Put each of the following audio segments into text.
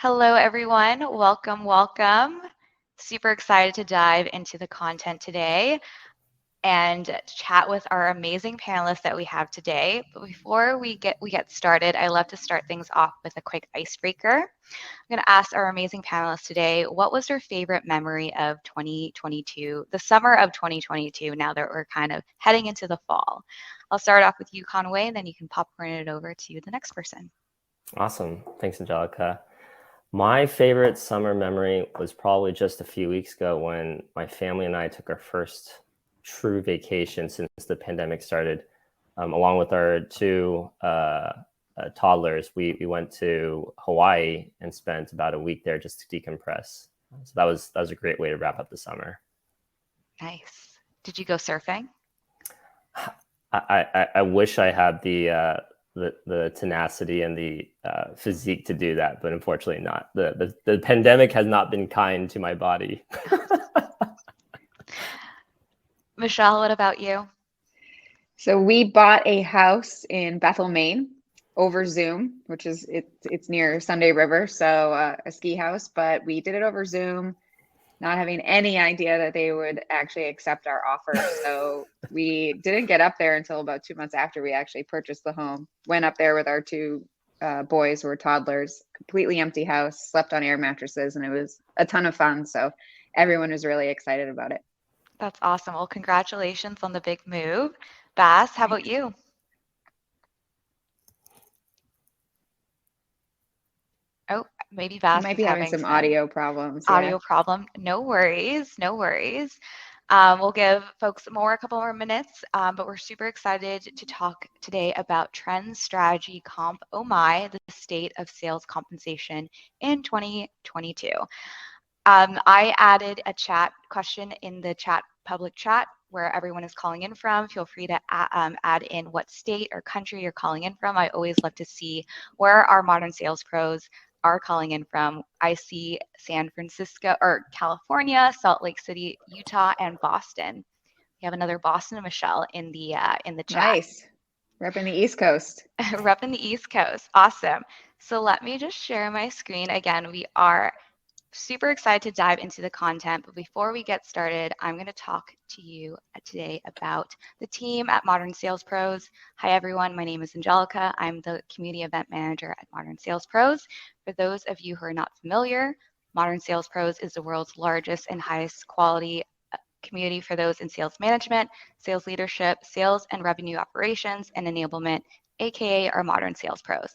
Hello, everyone. Welcome, welcome. Super excited to dive into the content today and chat with our amazing panelists that we have today. But before we get started, I love to start things off with a quick icebreaker. I'm going to ask our amazing panelists today, what was your favorite memory of 2022, the summer of 2022, now that we're kind of heading into the fall? I'll start off with you, Conway, and then you can popcorn it over to the next person. Awesome. Thanks, Angelica. My favorite summer memory was probably just a few weeks ago when my family and I took our first true vacation since the pandemic started. Along with our two toddlers, we went to Hawaii and spent about a week there just to decompress. So that was a great way to wrap up the summer. Nice. Did you go surfing? I wish I had the tenacity and the physique to do that, but unfortunately not. The pandemic has not been kind to my body. Michelle, what about you? So we bought a house in Bethel, Maine over Zoom, which is it's near Sunday River, so a ski house, but we did it over Zoom, not having any idea that they would actually accept our offer. So we didn't get up there until about 2 months after we actually purchased the home. Went up there with our two boys who were toddlers, completely empty house, slept on air mattresses, and it was a ton of fun. So everyone was really excited about it. That's awesome. Well, congratulations on the big move. Bass, how about you? Oh, maybe Bass might is be having some audio problems. Audio problem. No worries. No worries. We'll give folks a couple more minutes, but we're super excited to talk today about trends, strategy, comp, oh my, the state of sales compensation in 2022. I added a chat question in the public chat where everyone is calling in from. Feel free to add in what state or country you're calling in from. I always love to see where our modern sales pros are calling in from. I see San Francisco or California, Salt Lake City, Utah, and Boston. We have another Boston, Michelle, in the chat. Nice. Repping the East Coast. Repping the East Coast. Awesome. So let me just share my screen. Again, we are super excited to dive into the content, but before we get started, I'm going to talk to you today about the team at Modern Sales Pros. Hi, everyone. My name is Angelica. I'm the Community Event Manager at Modern Sales Pros. For those of you who are not familiar, Modern Sales Pros is the world's largest and highest quality community for those in sales management, sales leadership, sales and revenue operations, and enablement, aka our Modern Sales Pros.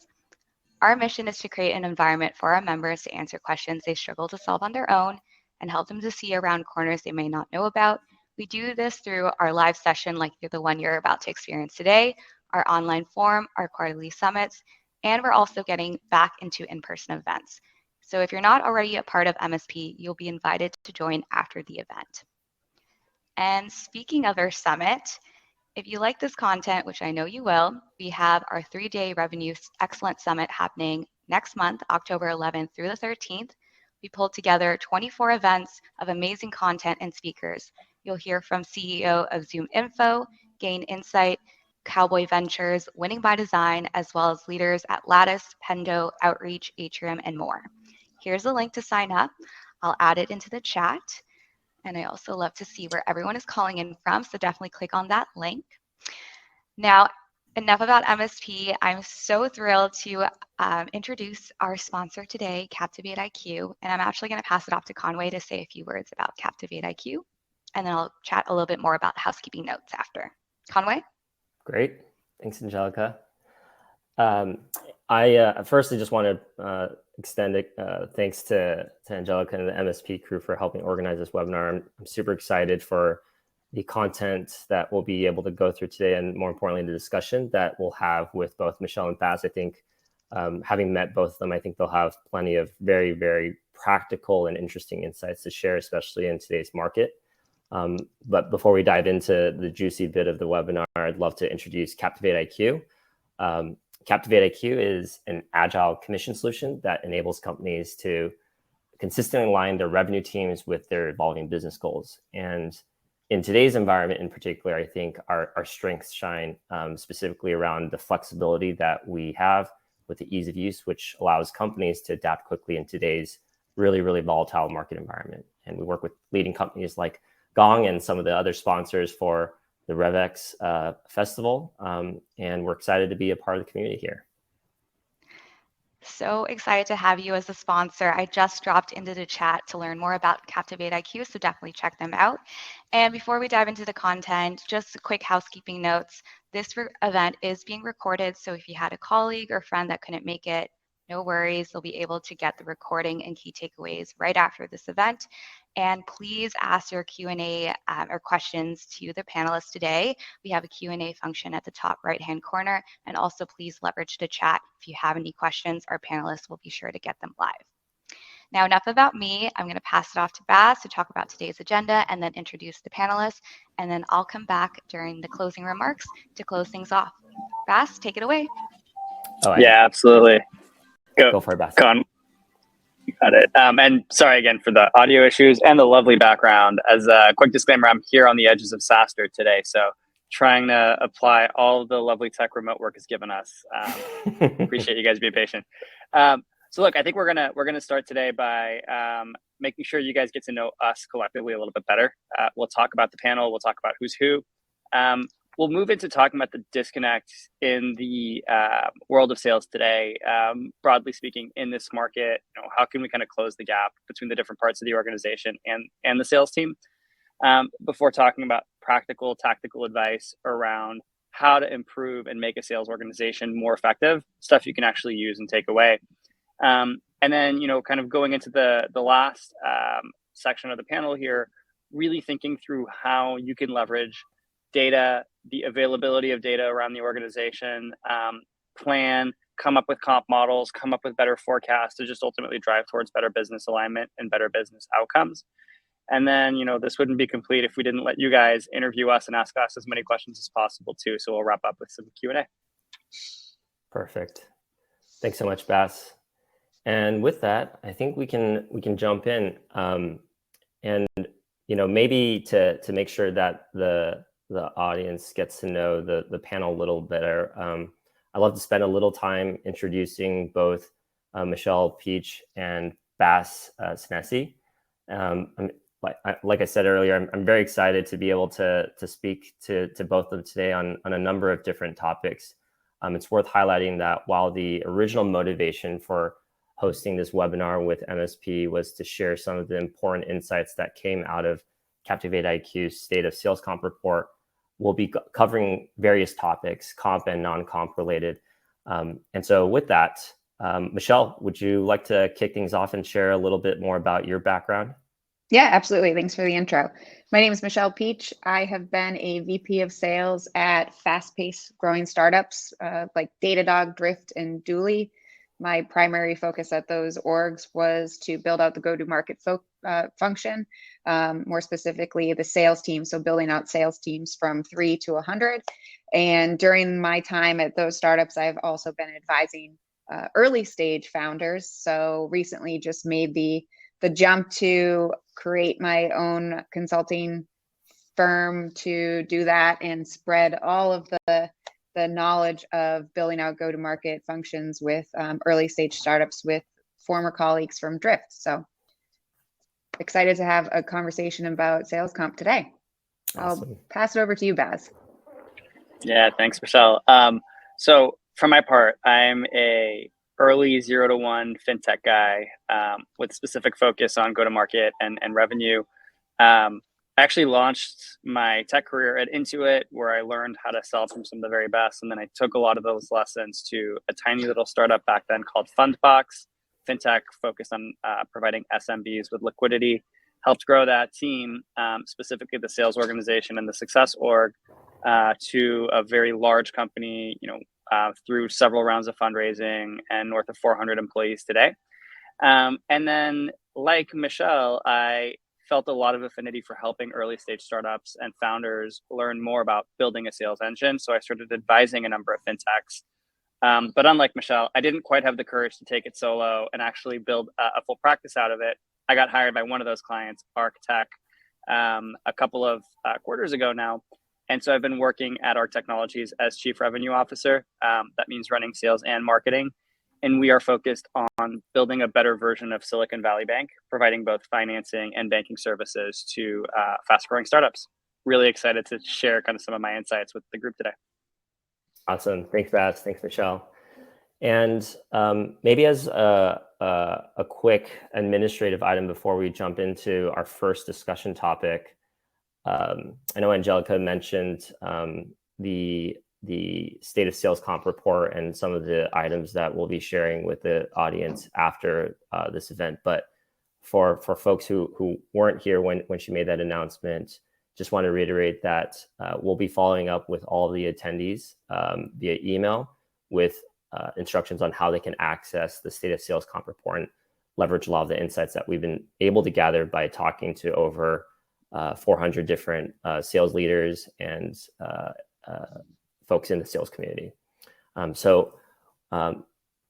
Our mission is to create an environment for our members to answer questions they struggle to solve on their own and help them to see around corners they may not know about. We do this through our live session like the one you're about to experience today, our online forum, our quarterly summits, and we're also getting back into in-person events. So if you're not already a part of MSP, you'll be invited to join after the event. And speaking of our summit, if you like this content, which I know you will, we have our 3-day Revenue Excellence Summit happening next month, October 11th through the 13th. We pulled together 24 events of amazing content and speakers. You'll hear from CEO of Zoom Info, Gain Insight, Cowboy Ventures, Winning by Design, as well as leaders at Lattice, Pendo, Outreach, Atrium, and more. Here's a link to sign up. I'll add it into the chat. And I also love to see where everyone is calling in from, so definitely click on that link. Now, enough about MSP. I'm so thrilled to introduce our sponsor today, Captivate Iq, and I'm actually going to pass it off to Conway to say a few words about Captivate Iq, and then I'll chat a little bit more about housekeeping notes after. Conway? Great. Thanks, Angelica. I firstly just want to extend thanks to Angelica and the MSP crew for helping organize this webinar. I'm super excited for the content that we'll be able to go through today, and more importantly, the discussion that we'll have with both Michelle and Baz. I think having met both of them, I think they'll have plenty of very, very practical and interesting insights to share, especially in today's market. But before we dive into the juicy bit of the webinar, I'd love to introduce Captivate Iq. Captivate Iq is an agile commission solution that enables companies to consistently align their revenue teams with their evolving business goals. And in today's environment in particular, I think our strengths shine specifically around the flexibility that we have with the ease of use, which allows companies to adapt quickly in today's really, really volatile market environment. And we work with leading companies like Gong and some of the other sponsors for the RevX Festival. And we're excited to be a part of the community here. So excited to have you as a sponsor. I just dropped into the chat to learn more about Captivate IQ, so definitely check them out. And before we dive into the content, just quick housekeeping notes. This event is being recorded, so if you had a colleague or friend that couldn't make it, no worries. They'll be able to get the recording and key takeaways right after this event. And please ask your Q&A or questions to the panelists today. We have a Q&A function at the top right-hand corner. And also please leverage the chat. If you have any questions, our panelists will be sure to get them live. Now, enough about me. I'm going to pass it off to Baz to talk about today's agenda and then introduce the panelists. And then I'll come back during the closing remarks to close things off. Baz, take it away. Yeah, absolutely. Go for it, Baz. Go on. Got it. And sorry again for the audio issues and the lovely background. As a quick disclaimer, I'm here on the edges of SaaStr today, so trying to apply all of the lovely tech remote work has given us. Appreciate you guys being patient. So look, I think we're gonna start today by making sure you guys get to know us collectively a little bit better. We'll talk about the panel. We'll talk about who's who. We'll move into talking about the disconnect in the world of sales today. Broadly speaking, in this market, how can we kind of close the gap between the different parts of the organization and the sales team? Before talking about practical, tactical advice around how to improve and make a sales organization more effective, stuff you can actually use and take away. And then, kind of going into the last section of the panel here, really thinking through how you can leverage data, the availability of data around the organization, plan, come up with comp models, come up with better forecasts to just ultimately drive towards better business alignment and better business outcomes. And then, this wouldn't be complete if we didn't let you guys interview us and ask us as many questions as possible too. So we'll wrap up with some Q&A. Perfect. Thanks so much, Baz. And with that, I think we can jump in, and maybe to make sure that the audience gets to know the panel a little better. I'd love to spend a little time introducing both Michelle Peach and Baz Snesi. Like I said earlier, I'm very excited to be able to speak to both of them today on a number of different topics. It's worth highlighting that while the original motivation for hosting this webinar with MSP was to share some of the important insights that came out of Captivate IQ's State of Sales Comp report, we'll be covering various topics, comp and non-comp related. And so with that, Michelle, would you like to kick things off and share a little bit more about your background? Yeah, absolutely. Thanks for the intro. My name is Michelle Peach. I have been a VP of sales at fast-paced growing startups like Datadog, Drift, and Dooley. My primary focus at those orgs was to build out the go-to-market function, more specifically the sales team. So building out sales teams from 3 to 100. And during my time at those startups, I've also been advising early stage founders. So recently just made the jump to create my own consulting firm to do that and spread all of the knowledge of building out go-to-market functions with early stage startups with former colleagues from Drift. So excited to have a conversation about sales comp today. Awesome. I'll pass it over to you, Baz. Yeah, thanks, Michelle. So for my part, I'm a early 0 to 1 fintech guy with specific focus on go-to-market and revenue. I actually launched my tech career at Intuit, where I learned how to sell from some of the very best. And then I took a lot of those lessons to a tiny little startup back then called Fundbox, fintech focused on providing SMBs with liquidity, helped grow that team, specifically the sales organization and the success org, to a very large company, through several rounds of fundraising and north of 400 employees today. And then, like Michelle, I felt a lot of affinity for helping early stage startups and founders learn more about building a sales engine. So I started advising a number of fintechs. But unlike Michelle, I didn't quite have the courage to take it solo and actually build a full practice out of it. I got hired by one of those clients, Arctech, a couple of quarters ago now. And so I've been working at Arc Technologies as Chief Revenue Officer. That means running sales and marketing. and we are focused on building a better version of Silicon Valley Bank, providing both financing and banking services to fast-growing startups. Really excited to share kind of some of my insights with the group today. Awesome. Thanks, Baz. Thanks, Michelle. And maybe as a quick administrative item before we jump into our first discussion topic, I know Angelica mentioned the state of sales comp report and some of the items that we'll be sharing with the audience after this event. But for folks who weren't here when she made that announcement, just want to reiterate that we'll be following up with all the attendees via email with instructions on how they can access the state of sales comp report and leverage a lot of the insights that we've been able to gather by talking to over 400 different sales leaders and folks in the sales community.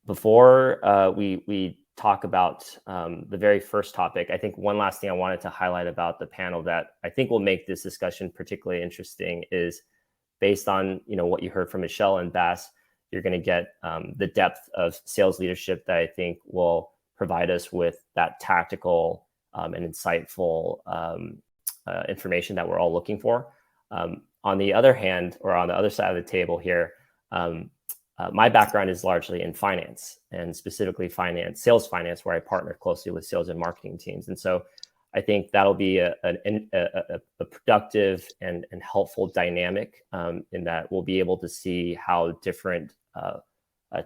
Before we talk about the very first topic, I think one last thing I wanted to highlight about the panel that I think will make this discussion particularly interesting is based on what you heard from Michelle and Bas. You're going to get the depth of sales leadership that I think will provide us with that tactical and insightful information that we're all looking for. On the other hand, or on the other side of the table here, my background is largely in finance, and specifically sales finance, where I partner closely with sales and marketing teams. And so I think that'll be a productive and helpful dynamic in that we'll be able to see how different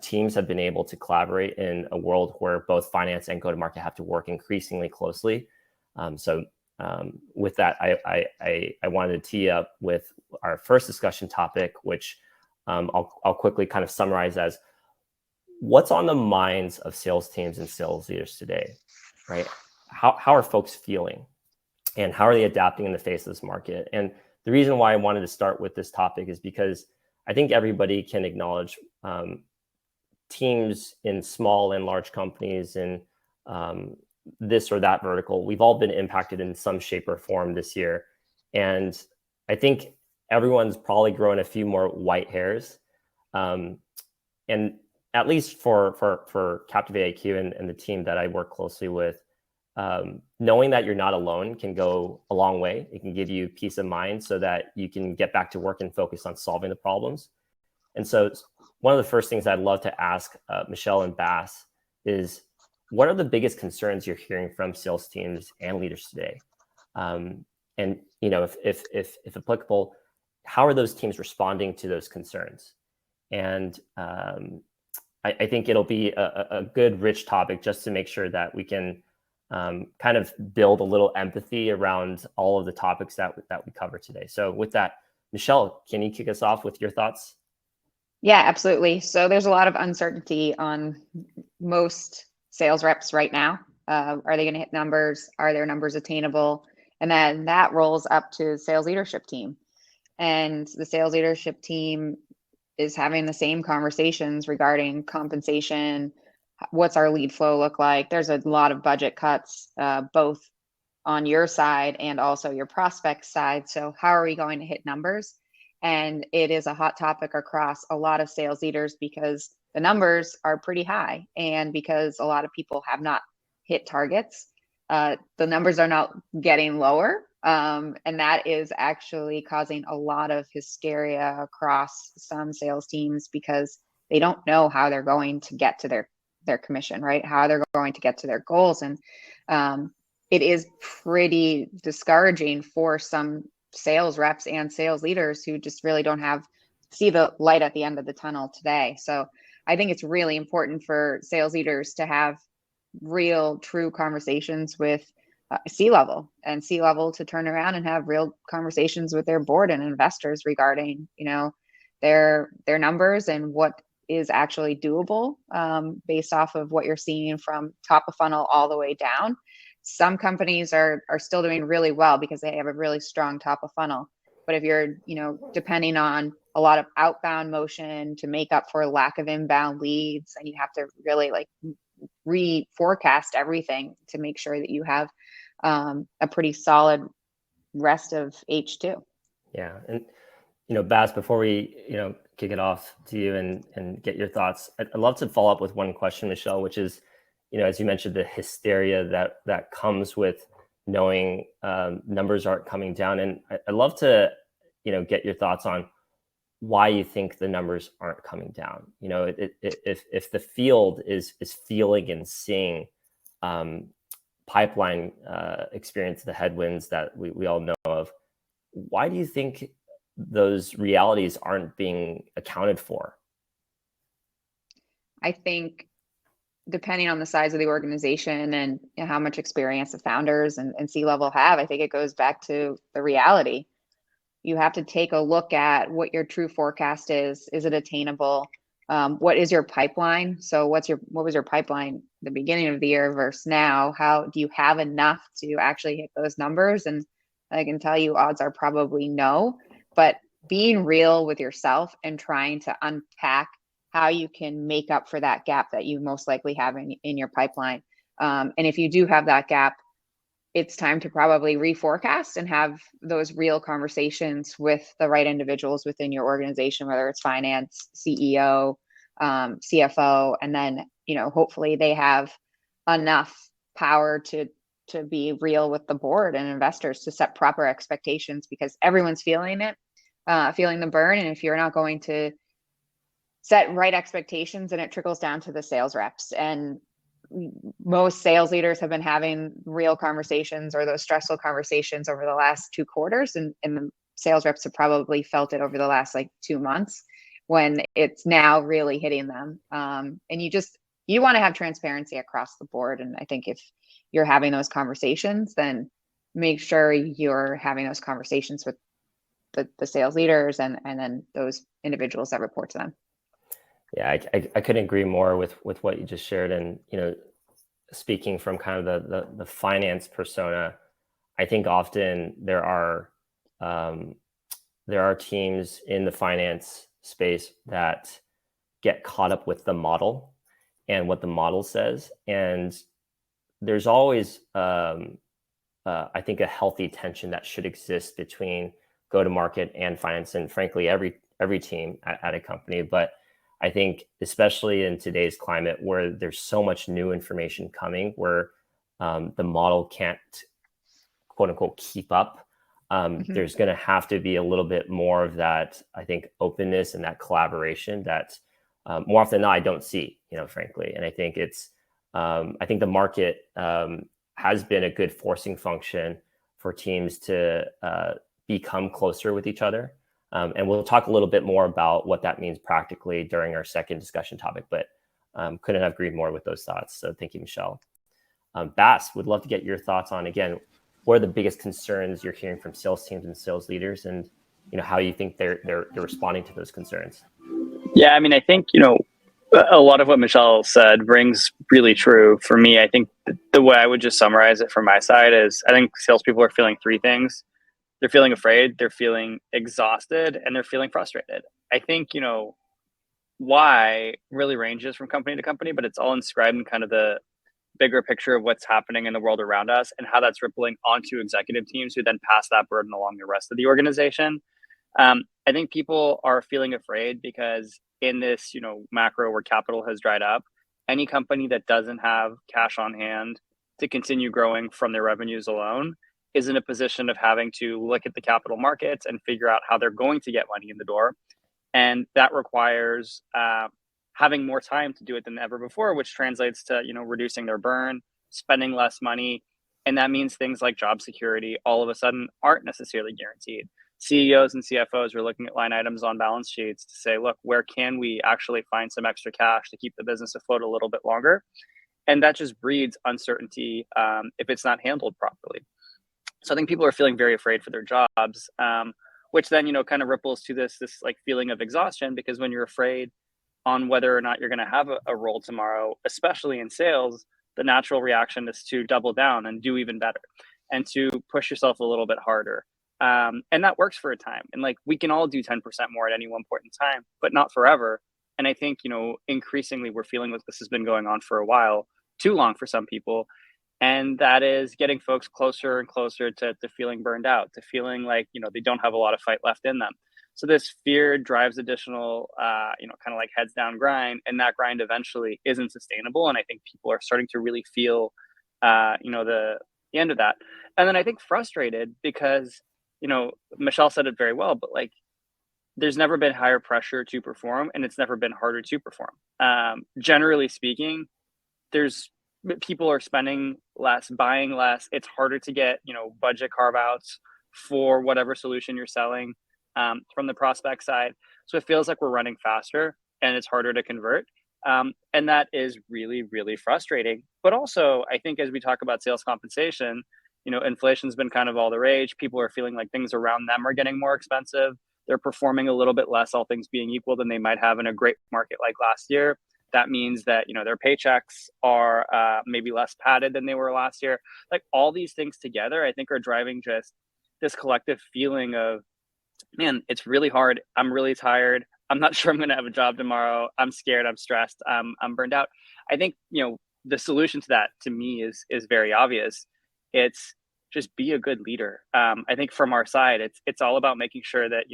teams have been able to collaborate in a world where both finance and go-to-market have to work increasingly closely. With that, I wanted to tee up with our first discussion topic, which I'll quickly kind of summarize as what's on the minds of sales teams and sales leaders today, right? How are folks feeling, and how are they adapting in the face of this market? And the reason why I wanted to start with this topic is because I think everybody can acknowledge teams in small and large companies and this or that vertical, we've all been impacted in some shape or form this year. And I think everyone's probably grown a few more white hairs. And at least for Captivate IQ and the team that I work closely with, knowing that you're not alone can go a long way. It can give you peace of mind so that you can get back to work and focus on solving the problems. And so one of the first things I'd love to ask Michelle and Bas is, what are the biggest concerns you're hearing from sales teams and leaders today? And if applicable, how are those teams responding to those concerns? And I think it'll be a good, rich topic just to make sure that we can kind of build a little empathy around all of the topics that we cover today. So with that, Michelle, can you kick us off with your thoughts? Yeah, absolutely. So there's a lot of uncertainty on most sales reps right now. Are they going to hit numbers? Are their numbers attainable? And then that rolls up to the sales leadership team. And the sales leadership team is having the same conversations regarding compensation. What's our lead flow look like? There's a lot of budget cuts, both on your side and also your prospect side. So how are we going to hit numbers? And it is a hot topic across a lot of sales leaders because the numbers are pretty high, and because a lot of people have not hit targets, the numbers are not getting lower. And that is actually causing a lot of hysteria across some sales teams because they don't know how they're going to get to their commission, right? How they're going to get to their goals. And it is pretty discouraging for some sales reps and sales leaders who just really don't see the light at the end of the tunnel today. So I think it's really important for sales leaders to have real, true conversations with C-level to turn around and have real conversations with their board and investors regarding, their numbers and what is actually doable based off of what you're seeing from top of funnel all the way down. Some companies are still doing really well because they have a really strong top of funnel. But if you're, depending on a lot of outbound motion to make up for lack of inbound leads, and you have to really reforecast everything to make sure that you have a pretty solid rest of H2. Yeah. And, Bas, before we, kick it off to you and get your thoughts, I'd love to follow up with one question, Michelle, which is, as you mentioned, the hysteria that comes with knowing numbers aren't coming down. And I'd love to, get your thoughts on why you think the numbers aren't coming down. If the field is feeling and seeing pipeline experience the headwinds that we all know of, why do you think those realities aren't being accounted for? I think depending on the size of the organization and how much experience the founders and C-level have, I think it goes back to the reality. You have to take a look at what your true forecast is. Is it attainable? What is your pipeline? So what was your pipeline at the beginning of the year versus now? How do you have enough to actually hit those numbers? And I can tell you odds are probably no, but being real with yourself and trying to unpack how you can make up for that gap that you most likely have in your pipeline. And if you do have that gap, it's time to probably reforecast and have those real conversations with the right individuals within your organization, whether it's finance, CEO, CFO, and then, hopefully they have enough power to be real with the board and investors to set proper expectations, because everyone's feeling it, feeling the burn. And if you're not going to set right expectations, and it trickles down to the sales reps. And most sales leaders have been having real conversations or those stressful conversations over the last 2 quarters. And the sales reps have probably felt it over the last 2 months when it's now really hitting them. And you want to have transparency across the board. And I think if you're having those conversations, then make sure you're having those conversations with the sales leaders and then those individuals that report to them. Yeah, I couldn't agree more with what you just shared. And, speaking from kind of the finance persona, I think often there are teams in the finance space that get caught up with the model and what the model says. And there's always, I think, a healthy tension that should exist between go-to-market and finance, and frankly, every team at a company. But I think especially in today's climate where there's so much new information coming, where the model can't, quote unquote, keep up, there's going to have to be a little bit more of that, I think, openness and that collaboration that more often than not I don't see, frankly. And I think I think the market has been a good forcing function for teams to become closer with each other. And we'll talk a little bit more about what that means practically during our second discussion topic, but couldn't have agreed more with those thoughts. So thank you, Michelle. Bas, would love to get your thoughts on, again, what are the biggest concerns you're hearing from sales teams and sales leaders, and how you think they're responding to those concerns? Yeah, I mean, I think, a lot of what Michelle said rings really true for me. I think the way I would just summarize it from my side is I think salespeople are feeling 3 things. They're feeling afraid, they're feeling exhausted, and they're feeling frustrated. I think, why really ranges from company to company, but it's all inscribed in kind of the bigger picture of what's happening in the world around us and how that's rippling onto executive teams who then pass that burden along the rest of the organization. I think people are feeling afraid because in this, macro where capital has dried up, any company that doesn't have cash on hand to continue growing from their revenues alone is in a position of having to look at the capital markets and figure out how they're going to get money in the door. And that requires having more time to do it than ever before, which translates to, reducing their burn, spending less money. And that means things like job security all of a sudden aren't necessarily guaranteed. CEOs and CFOs are looking at line items on balance sheets to say, look, where can we actually find some extra cash to keep the business afloat a little bit longer? And that just breeds uncertainty if it's not handled properly. So I think people are feeling very afraid for their jobs, which then, kind of ripples to this feeling of exhaustion, because when you're afraid on whether or not you're going to have a role tomorrow, especially in sales, the natural reaction is to double down and do even better and to push yourself a little bit harder. And that works for a time. And we can all do 10% more at any one point in time, but not forever. And I think, increasingly we're feeling like this has been going on for a while, too long for some people. And that is getting folks closer and closer to feeling burned out, to feeling like, they don't have a lot of fight left in them. So this fear drives additional, kind of like heads down grind, and that grind eventually isn't sustainable. And I think people are starting to really feel, the end of that. And then I think frustrated because, Michelle said it very well, but like, there's never been higher pressure to perform, and it's never been harder to perform. Generally speaking, people are spending less, buying less. It's harder to get, budget carve outs for whatever solution you're selling from the prospect side. So it feels like we're running faster and it's harder to convert. And that is really, really frustrating. But also, I think as we talk about sales compensation, inflation's been kind of all the rage. People are feeling like things around them are getting more expensive. They're performing a little bit less, all things being equal, than they might have in a great market like last year. That means that, their paychecks are maybe less padded than they were last year. Like all these things together, I think are driving just this collective feeling of, man, it's really hard. I'm really tired. I'm not sure I'm going to have a job tomorrow. I'm scared. I'm stressed. I'm burned out. I think, the solution to that to me is very obvious. It's just be a good leader. I think from our side, it's all about making sure that,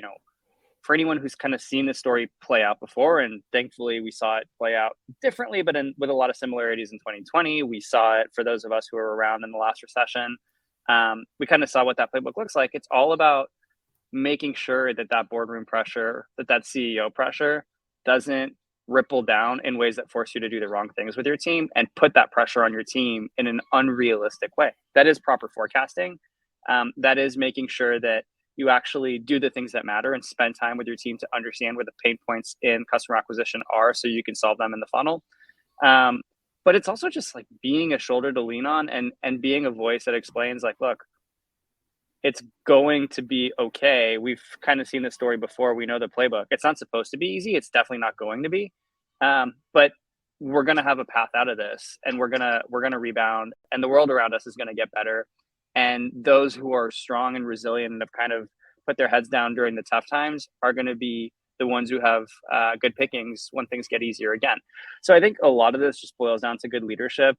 for anyone who's kind of seen this story play out before, and thankfully we saw it play out differently, but with a lot of similarities in 2020. We saw it for those of us who were around in the last recession. We kind of saw what that playbook looks like. It's all about making sure that boardroom pressure, that CEO pressure doesn't ripple down in ways that force you to do the wrong things with your team and put that pressure on your team in an unrealistic way. That is proper forecasting. That is making sure that you actually do the things that matter and spend time with your team to understand where the pain points in customer acquisition are so you can solve them in the funnel. But it's also just like being a shoulder to lean on and being a voice that explains like, look, it's going to be okay. We've kind of seen this story before. We know the playbook. It's not supposed to be easy. It's definitely not going to be. But we're going to have a path out of this, and we're going to rebound, and the world around us is going to get better. And those who are strong and resilient and have kind of put their heads down during the tough times are going to be the ones who have good pickings when things get easier again. So I think a lot of this just boils down to good leadership.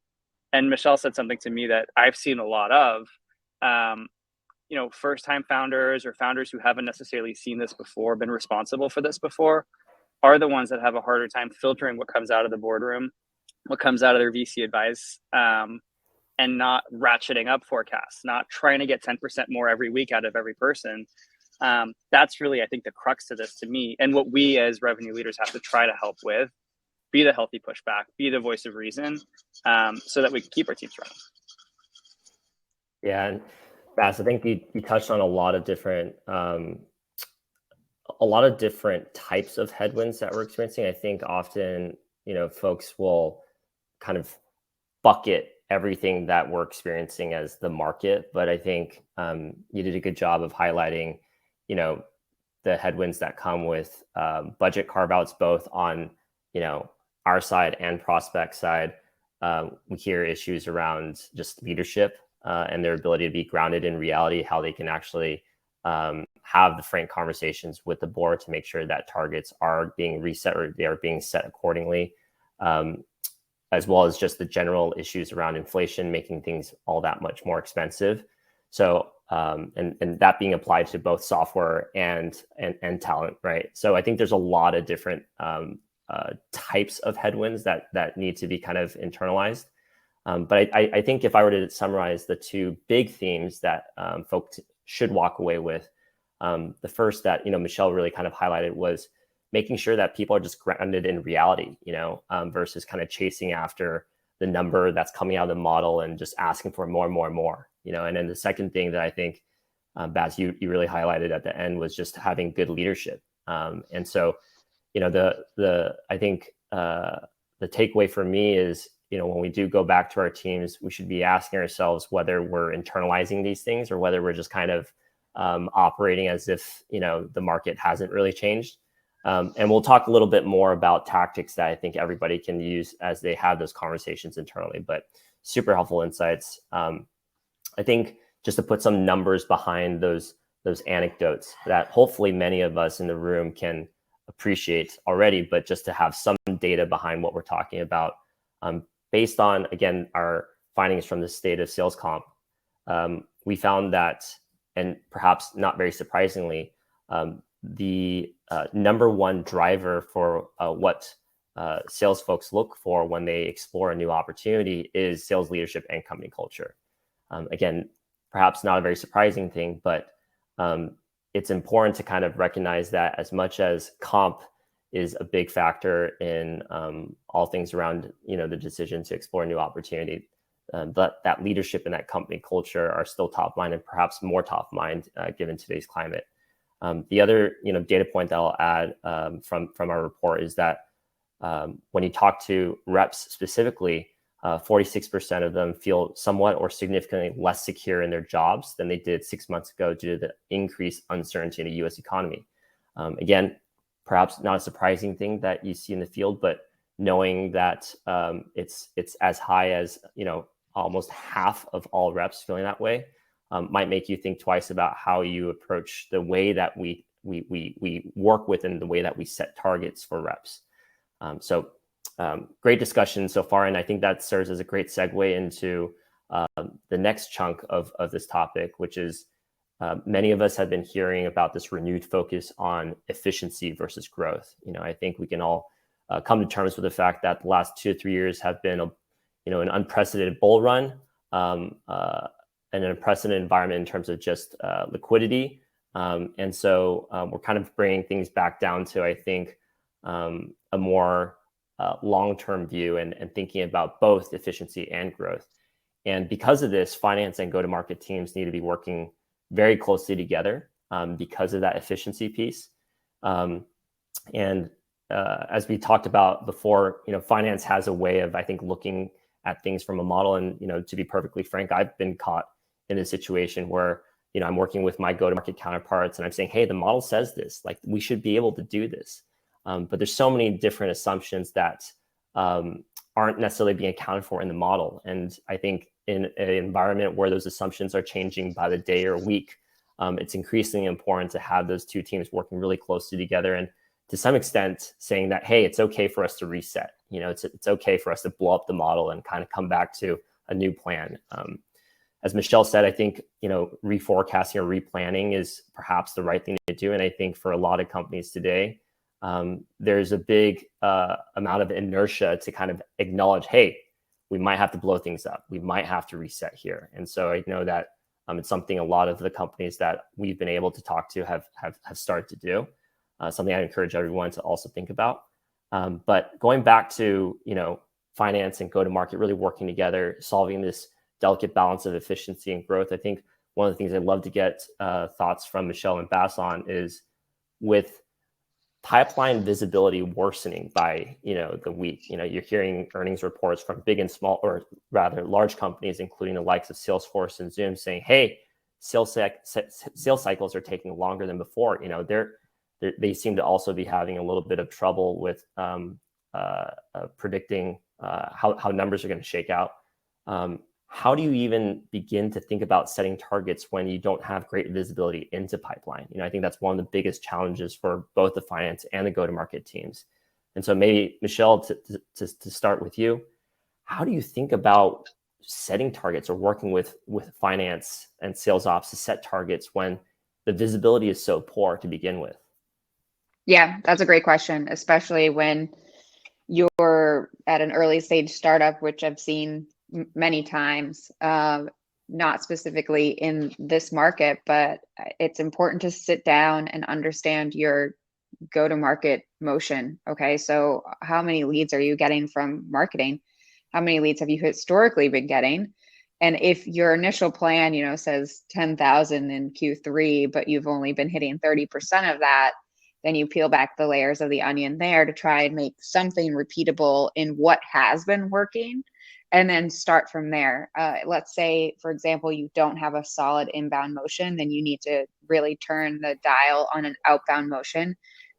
And Michelle said something to me that I've seen a lot of. First-time founders or founders who haven't necessarily seen this before, been responsible for this before, are the ones that have a harder time filtering what comes out of the boardroom, what comes out of their VC advice, and not ratcheting up forecasts, not trying to get 10% more every week out of every person. That's really, I think, the crux to this to me, and what we as revenue leaders have to try to help with, be the healthy pushback, be the voice of reason, so that we can keep our teams running. Yeah, and Bass, I think you touched on a lot of different types of headwinds that we're experiencing. I think often, folks will kind of bucket everything that we're experiencing as the market, but I think you did a good job of highlighting, the headwinds that come with budget carve-outs, both on, our side and prospect side. We hear issues around just leadership and their ability to be grounded in reality, how they can actually have the frank conversations with the board to make sure that targets are being reset or they are being set accordingly, as well as just the general issues around inflation, making things all that much more expensive. So, and that being applied to both software and talent, right? So I think there's a lot of different types of headwinds that need to be kind of internalized. But I think if I were to summarize the two big themes that folks should walk away with, the first that, Michelle really kind of highlighted was making sure that people are just grounded in reality, versus kind of chasing after the number that's coming out of the model and just asking for more and more and more, And then the second thing that I think, Baz, you really highlighted at the end was just having good leadership. And so, I think the takeaway for me is, when we do go back to our teams, we should be asking ourselves whether we're internalizing these things or whether we're just kind of operating as if, the market hasn't really changed. And we'll talk a little bit more about tactics that I think everybody can use as they have those conversations internally, but super helpful insights. I think just to put some numbers behind those anecdotes that hopefully many of us in the room can appreciate already, but just to have some data behind what we're talking about. Based on, again, our findings from the state of sales comp, we found that, and perhaps not very surprisingly, the number one driver for what sales folks look for when they explore a new opportunity is sales leadership and company culture. Again, perhaps not a very surprising thing, but it's important to kind of recognize that as much as comp is a big factor in all things around, the decision to explore a new opportunity, but that leadership and that company culture are still top of mind, and perhaps more top of mind given today's climate. The other, data point that I'll add from our report is that when you talk to reps specifically, 46% of them feel somewhat or significantly less secure in their jobs than they did 6 months ago due to the increased uncertainty in the U.S. economy. Again, perhaps not a surprising thing that you see in the field, but knowing that it's as high as almost half of all reps feeling that way might make you think twice about how you approach the way that we work with and the way that we set targets for reps. So great discussion so far, and I think that serves as a great segue into the next chunk of this topic, which is many of us have been hearing about this renewed focus on efficiency versus growth. I think we can all come to terms with the fact that the last 2 to 3 years have been an unprecedented bull run and an unprecedented environment in terms of just liquidity. And so we're kind of bringing things back down to, I think, a more long-term view and thinking about both efficiency and growth. And because of this, finance and go-to-market teams need to be working very closely together because of that efficiency piece. And as we talked about before, finance has a way of, I think, looking at things from a model. And, to be perfectly frank, I've been caught in a situation where, I'm working with my go-to-market counterparts and I'm saying, hey, the model says this, like we should be able to do this. But there's so many different assumptions that aren't necessarily being accounted for in the model. And I think in an environment where those assumptions are changing by the day or week, it's increasingly important to have those two teams working really closely together and to some extent saying that, hey, it's okay for us to reset. It's okay for us to blow up the model and kind of come back to a new plan. As Michelle said, I think, reforecasting or replanning is perhaps the right thing to do. And I think for a lot of companies today, there's a big amount of inertia to kind of acknowledge, hey, we might have to blow things up. We might have to reset here. And so I know that it's something a lot of the companies that we've been able to talk to have started to do. Something I encourage everyone to also think about. But going back to, finance and go-to-market really working together, solving this delicate balance of efficiency and growth. I think one of the things I'd love to get thoughts from Michelle and Bas on is with pipeline visibility worsening by, the week. You're hearing earnings reports from big and small, or rather large companies, including the likes of Salesforce and Zoom, saying, hey, sales cycles are taking longer than before. They seem to also be having a little bit of trouble with predicting how numbers are going to shake out. How do you even begin to think about setting targets when you don't have great visibility into pipeline? I think that's one of the biggest challenges for both the finance and the go-to-market teams. And so maybe, Michelle, to start with you, how do you think about setting targets or working with finance and sales ops to set targets when the visibility is so poor to begin with? Yeah, that's a great question, especially when you're at an early stage startup, which I've seen many times, not specifically in this market, but it's important to sit down and understand your go-to-market motion. Okay, so how many leads are you getting from marketing? How many leads have you historically been getting? And if your initial plan, says 10,000 in Q3, but you've only been hitting 30% of that, then you peel back the layers of the onion there to try and make something repeatable in what has been working, and then start from there. Let's say, for example, you don't have a solid inbound motion, then you need to really turn the dial on an outbound motion,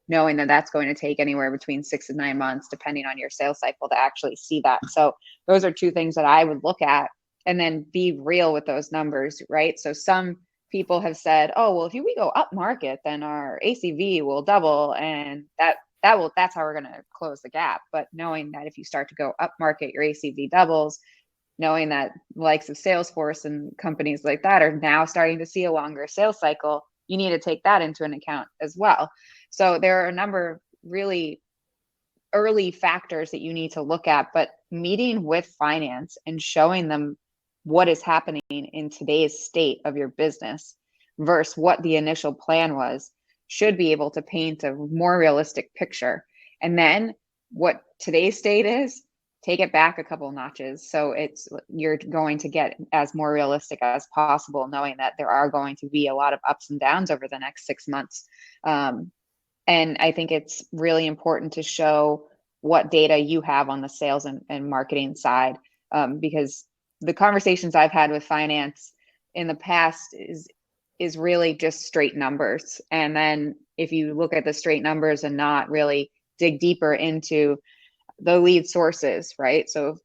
knowing that that's going to take anywhere between 6 and 9 months, depending on your sales cycle, to actually see that. So those are two things that I would look at, and then be real with those numbers, right? So some people have said, oh, well, if we go up market, then our ACV will double, and that's how we're going to close the gap. But knowing that if you start to go up market, your ACV doubles, knowing that likes of Salesforce and companies like that are now starting to see a longer sales cycle, you need to take that into an account as well. So there are a number of really early factors that you need to look at, but meeting with finance and showing them what is happening in today's state of your business versus what the initial plan was should be able to paint a more realistic picture. And then what today's state is, take it back a couple notches. So you're going to get as more realistic as possible, knowing that there are going to be a lot of ups and downs over the next 6 months. And I think it's really important to show what data you have on the sales and marketing side, because the conversations I've had with finance in the past is really just straight numbers. And then if you look at the straight numbers and not really dig deeper into the lead sources, right? So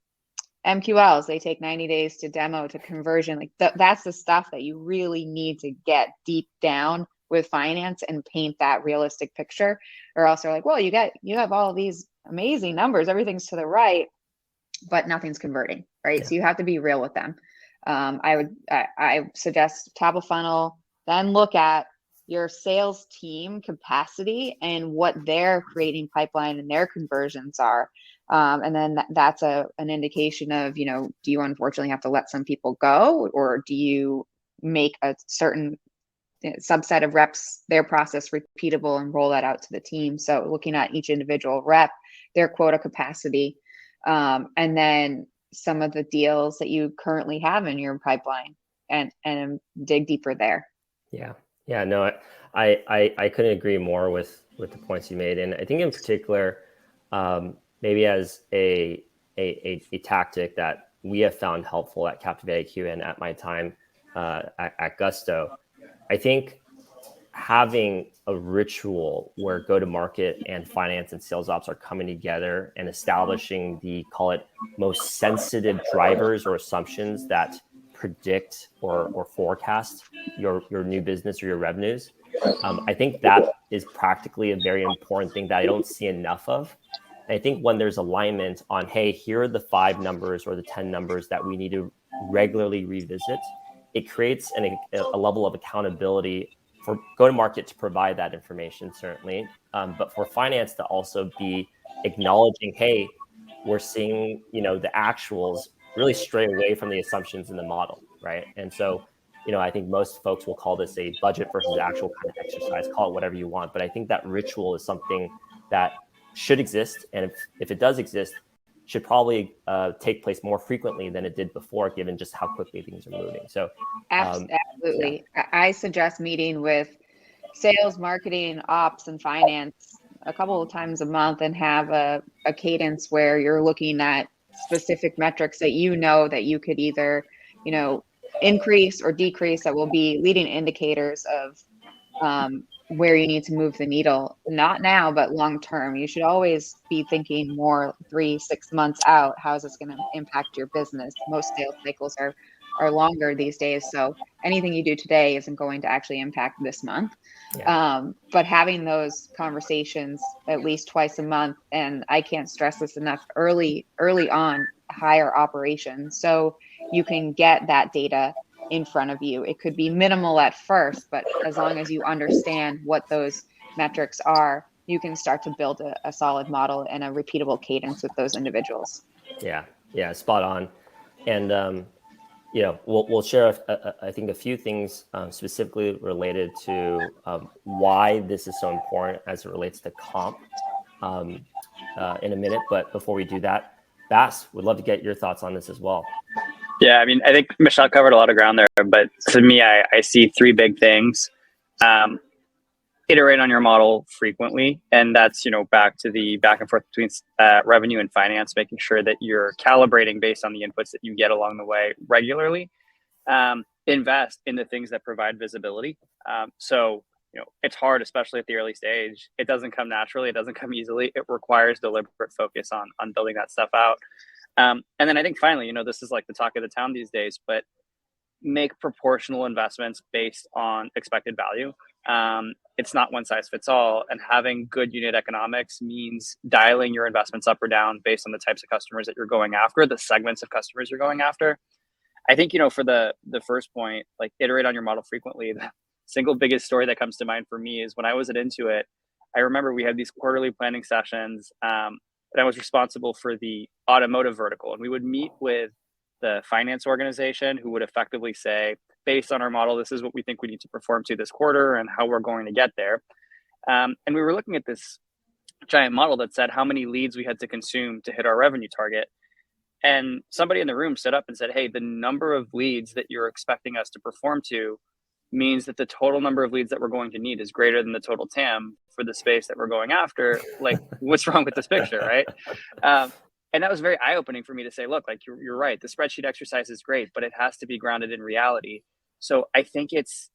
MQLs, they take 90 days to demo to conversion. Like that's the stuff that you really need to get deep down with finance and paint that realistic picture, or else they're like, well, you have all these amazing numbers, everything's to the right, but nothing's converting, right? Yeah. So you have to be real with them. I suggest top of funnel, then look at your sales team capacity and what their creating pipeline and their conversions are. And then that's an indication of, do you unfortunately have to let some people go, or do you make a certain subset of reps, their process repeatable and roll that out to the team? So looking at each individual rep, their quota capacity, and then some of the deals that you currently have in your pipeline, and dig deeper there. Yeah, no, I couldn't agree more with the points you made. And I think in particular, maybe as a tactic that we have found helpful at Captivate Iq and at my time at Gusto, I think having a ritual where go-to-market and finance and sales ops are coming together and establishing the, call it, most sensitive drivers or assumptions that predict or forecast your new business or your revenues. I think that is practically a very important thing that I don't see enough of. And I think when there's alignment on, hey, here are the 5 numbers or the 10 numbers that we need to regularly revisit, it creates a level of accountability for go-to-market to provide that information, certainly, but for finance to also be acknowledging, hey, we're seeing, the actuals really stray away from the assumptions in the model, right? And so, I think most folks will call this a budget versus actual kind of exercise, call it whatever you want. But I think that ritual is something that should exist. And if it does exist, should probably take place more frequently than it did before, given just how quickly things are moving. So absolutely. Yeah. I suggest meeting with sales, marketing, ops, and finance a couple of times a month and have a cadence where you're looking at specific metrics that that you could either, increase or decrease, that will be leading indicators of where you need to move the needle, not now, but long term. You should always be thinking more 3-6 months out. How is this going to impact your business? Most sales cycles are longer these days. So anything you do today isn't going to actually impact this month. Yeah. But having those conversations at least twice a month, and I can't stress this enough, early on, hire operations, so you can get that data in front of you. It could be minimal at first, but as long as you understand what those metrics are, you can start to build a solid model and a repeatable cadence with those individuals. Yeah, spot on. And we'll share I think a few things specifically related to why this is so important as it relates to comp in a minute. But before we do that, Bass, would love to get your thoughts on this as well. Yeah, I mean, I think Michelle covered a lot of ground there, but to me, I see 3 big things. Iterate on your model frequently, and that's, back to the back and forth between revenue and finance, making sure that you're calibrating based on the inputs that you get along the way regularly. Invest in the things that provide visibility. So, it's hard, especially at the early stage. It doesn't come naturally. It doesn't come easily. It requires deliberate focus on building that stuff out. And then I think finally, this is like the talk of the town these days, but make proportional investments based on expected value. It's not one size fits all, and having good unit economics means dialing your investments up or down based on the types of customers that you're going after, the segments of customers you're going after. I think, for the first point, like iterate on your model frequently, single biggest story that comes to mind for me is when I was at Intuit, I remember we had these quarterly planning sessions, and I was responsible for the automotive vertical. And we would meet with the finance organization who would effectively say, based on our model, this is what we think we need to perform to this quarter and how we're going to get there. And we were looking at this giant model that said how many leads we had to consume to hit our revenue target. And somebody in the room stood up and said, hey, the number of leads that you're expecting us to perform to means that the total number of leads that we're going to need is greater than the total TAM for the space that we're going after. Like, what's wrong with this picture, right? And that was very eye-opening for me to say, look, like you're right. The spreadsheet exercise is great, but it has to be grounded in reality. So I think it's,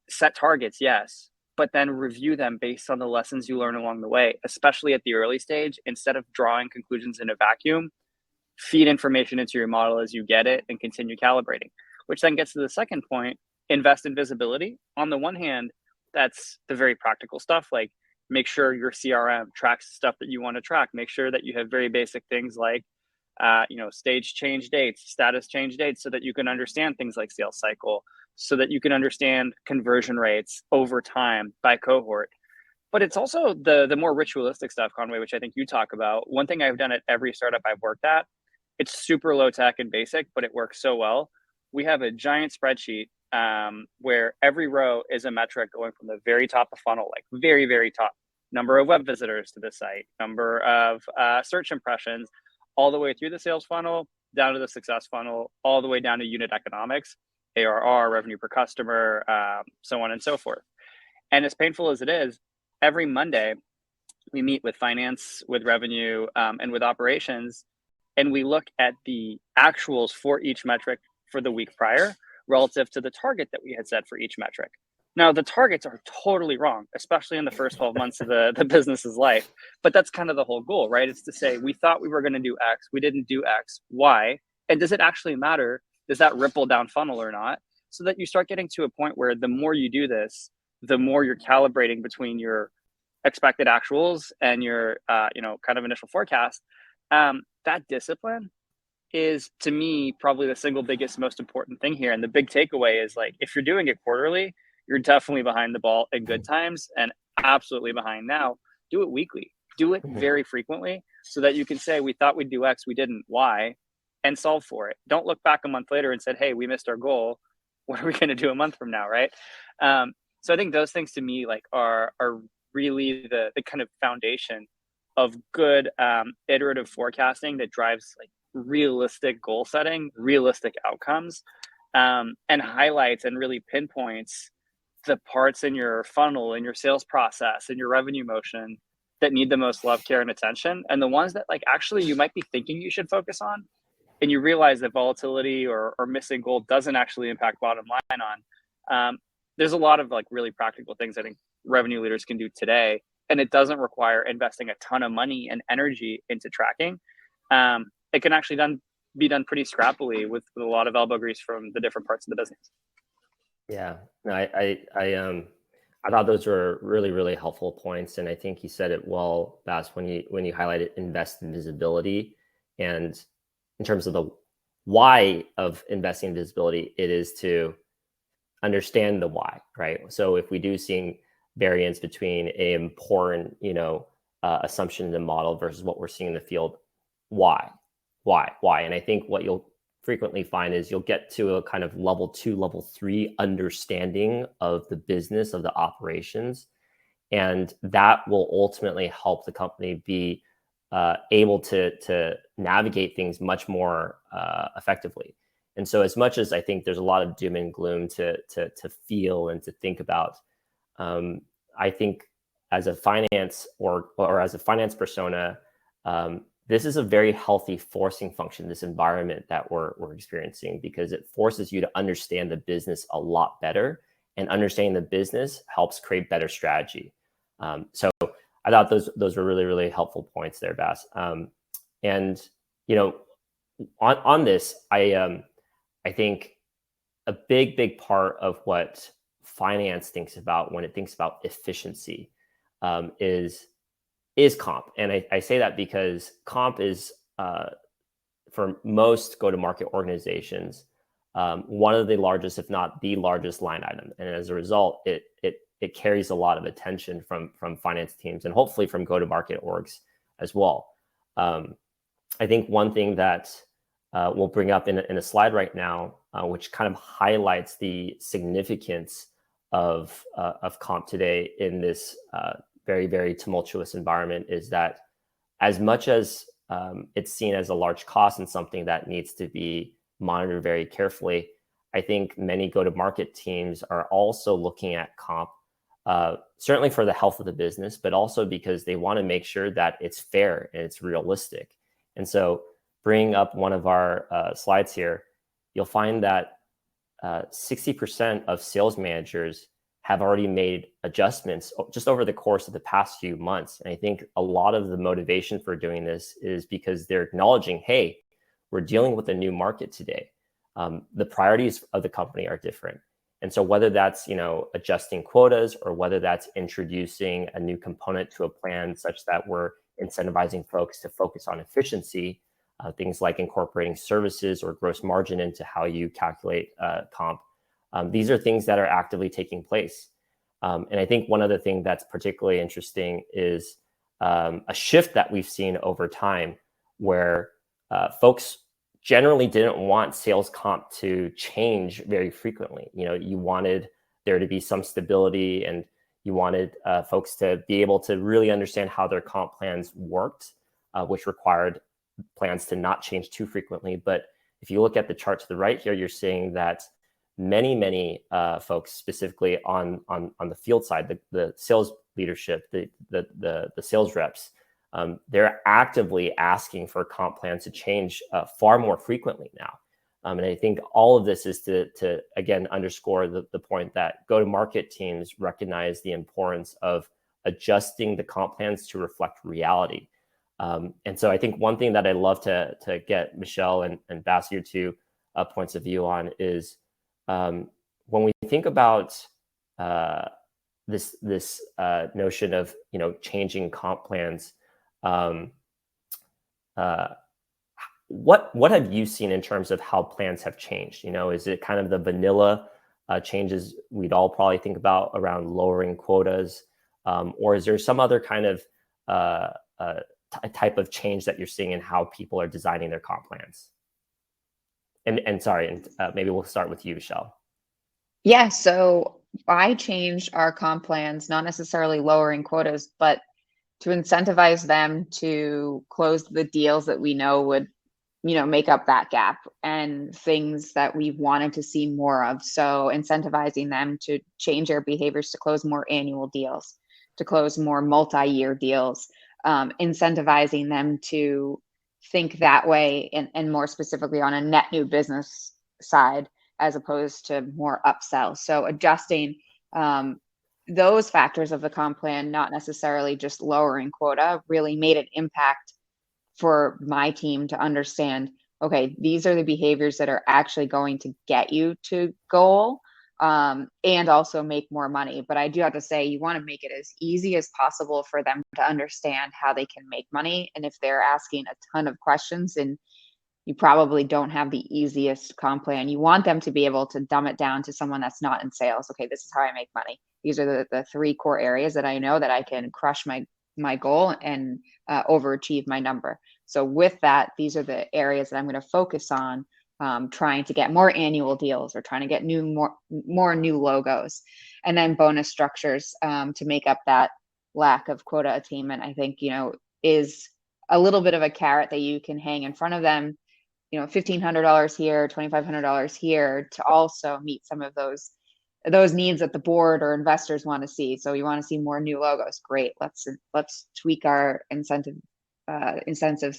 set targets, yes, but then review them based on the lessons you learn along the way, especially at the early stage. Instead of drawing conclusions in a vacuum, feed information into your model as you get it and continue calibrating, which then gets to the second point, invest in visibility. On the one hand, that's the very practical stuff, like make sure your CRM tracks stuff that you want to track. Make sure that you have very basic things like, stage change dates, status change dates, so that you can understand things like sales cycle, so that you can understand conversion rates over time by cohort. But it's also the more ritualistic stuff, Conway, which I think you talk about. One thing I've done at every startup I've worked at, it's super low tech and basic, but it works so well. We have a giant spreadsheet where every row is a metric going from the very top of funnel, like very, very top, number of web visitors to the site, number of search impressions, all the way through the sales funnel, down to the success funnel, all the way down to unit economics, ARR, revenue per customer, so on and so forth. And as painful as it is, every Monday, we meet with finance, with revenue, and with operations, and we look at the actuals for each metric for the week prior relative to the target that we had set for each metric. Now, the targets are totally wrong, especially in the first 12 months of the business's life. But that's kind of the whole goal, right? It's to say, we thought we were going to do X, we didn't do X, why? And does it actually matter? Does that ripple down funnel or not? So that you start getting to a point where the more you do this, the more you're calibrating between your expected actuals and your, kind of initial forecast. That discipline is, to me, probably the single biggest, most important thing here. And the big takeaway is, like, if you're doing it quarterly, you're definitely behind the ball in good times and absolutely behind now. Do it weekly. Do it very frequently so that you can say, we thought we'd do X, we didn't, Y, and solve for it. Don't look back a month later and say, hey, we missed our goal. What are we going to do a month from now, right? So I think those things to me, like, are really the kind of foundation of good iterative forecasting that drives, like, realistic goal setting, realistic outcomes, and highlights and really pinpoints the parts in your funnel, in your sales process, in your revenue motion that need the most love, care, and attention. And the ones that, like, actually you might be thinking you should focus on, and you realize that volatility or missing goal doesn't actually impact bottom line on. There's a lot of, like, really practical things I think revenue leaders can do today, and it doesn't require investing a ton of money and energy into tracking. It can actually be done pretty scrappily with a lot of elbow grease from the different parts of the business. Yeah, no, I thought those were really, really helpful points, and I think you said it well, Bas, when you highlighted invest in visibility. And in terms of the why of investing in visibility, it is to understand the why, right? So if we do see variance between a important, assumption in the model versus what we're seeing in the field, why? And I think what you'll frequently find is you'll get to a kind of level 2, level 3 understanding of the business, of the operations, and that will ultimately help the company be able to navigate things much more effectively. And so, as much as I think there's a lot of doom and gloom to feel and to think about, I think as a finance or as a finance persona, this is a very healthy forcing function, this environment that we're experiencing, because it forces you to understand the business a lot better, and understanding the business helps create better strategy. So I thought those were really, really helpful points there, Bas. And on this, I think a big part of what finance thinks about when it thinks about efficiency is comp. And I say that because comp is, for most go-to-market organizations, one of the largest, if not the largest line item. And as a result, it carries a lot of attention from finance teams and hopefully from go-to-market orgs as well. I think one thing that we'll bring up in a slide right now, which kind of highlights the significance of comp today in this very, very tumultuous environment, is that as much as it's seen as a large cost and something that needs to be monitored very carefully, I think many go-to-market teams are also looking at comp, certainly for the health of the business, but also because they want to make sure that it's fair and it's realistic. And so bring up one of our slides here, you'll find that 60% of sales managers have already made adjustments just over the course of the past few months. And I think a lot of the motivation for doing this is because they're acknowledging, hey, we're dealing with a new market today. The priorities of the company are different. And so whether that's, adjusting quotas or whether that's introducing a new component to a plan such that we're incentivizing folks to focus on efficiency, things like incorporating services or gross margin into how you calculate comp. These are things that are actively taking place. And I think one other thing that's particularly interesting is a shift that we've seen over time where folks generally didn't want sales comp to change very frequently. You wanted there to be some stability, and you wanted folks to be able to really understand how their comp plans worked, which required plans to not change too frequently. But if you look at the chart to the right here, you're seeing that many folks, specifically on the field side, the sales leadership, the sales reps, they're actively asking for comp plans to change far more frequently now. And I think all of this is to again underscore the point that go-to-market teams recognize the importance of adjusting the comp plans to reflect reality. And so I think one thing that I'd love to get Michelle and Bassir to points of view on is when we think about this notion of changing comp plans. What have you seen in terms of how plans have changed? Is it kind of the vanilla changes we'd all probably think about around lowering quotas, or is there some other kind of type of change that you're seeing in how people are designing their comp plans? And maybe we'll start with you, Michelle. Yeah, so I changed our comp plans, not necessarily lowering quotas, but to incentivize them to close the deals that we know would, make up that gap, and things that we wanted to see more of. So incentivizing them to change their behaviors, to close more annual deals, to close more multi-year deals, incentivizing them to think that way, and more specifically on a net new business side, as opposed to more upsell. So adjusting those factors of the comp plan, not necessarily just lowering quota, really made an impact for my team to understand, okay, these are the behaviors that are actually going to get you to goal, and also make more money. But I do have to say, you want to make it as easy as possible for them to understand how they can make money. And if they're asking a ton of questions, and you probably don't have the easiest comp plan, you want them to be able to dumb it down to someone that's not in sales. Okay, this is how I make money. These are the three core areas that I know that I can crush my goal and overachieve my number. So with that, these are the areas that I'm going to focus on, trying to get more annual deals or trying to get more new logos, and then bonus structures to make up that lack of quota attainment. I think is a little bit of a carrot that you can hang in front of them. $1,500 here, $2,500 here, to also meet some of those needs that the board or investors want to see. So you want to see more new logos. Great. Let's tweak our incentives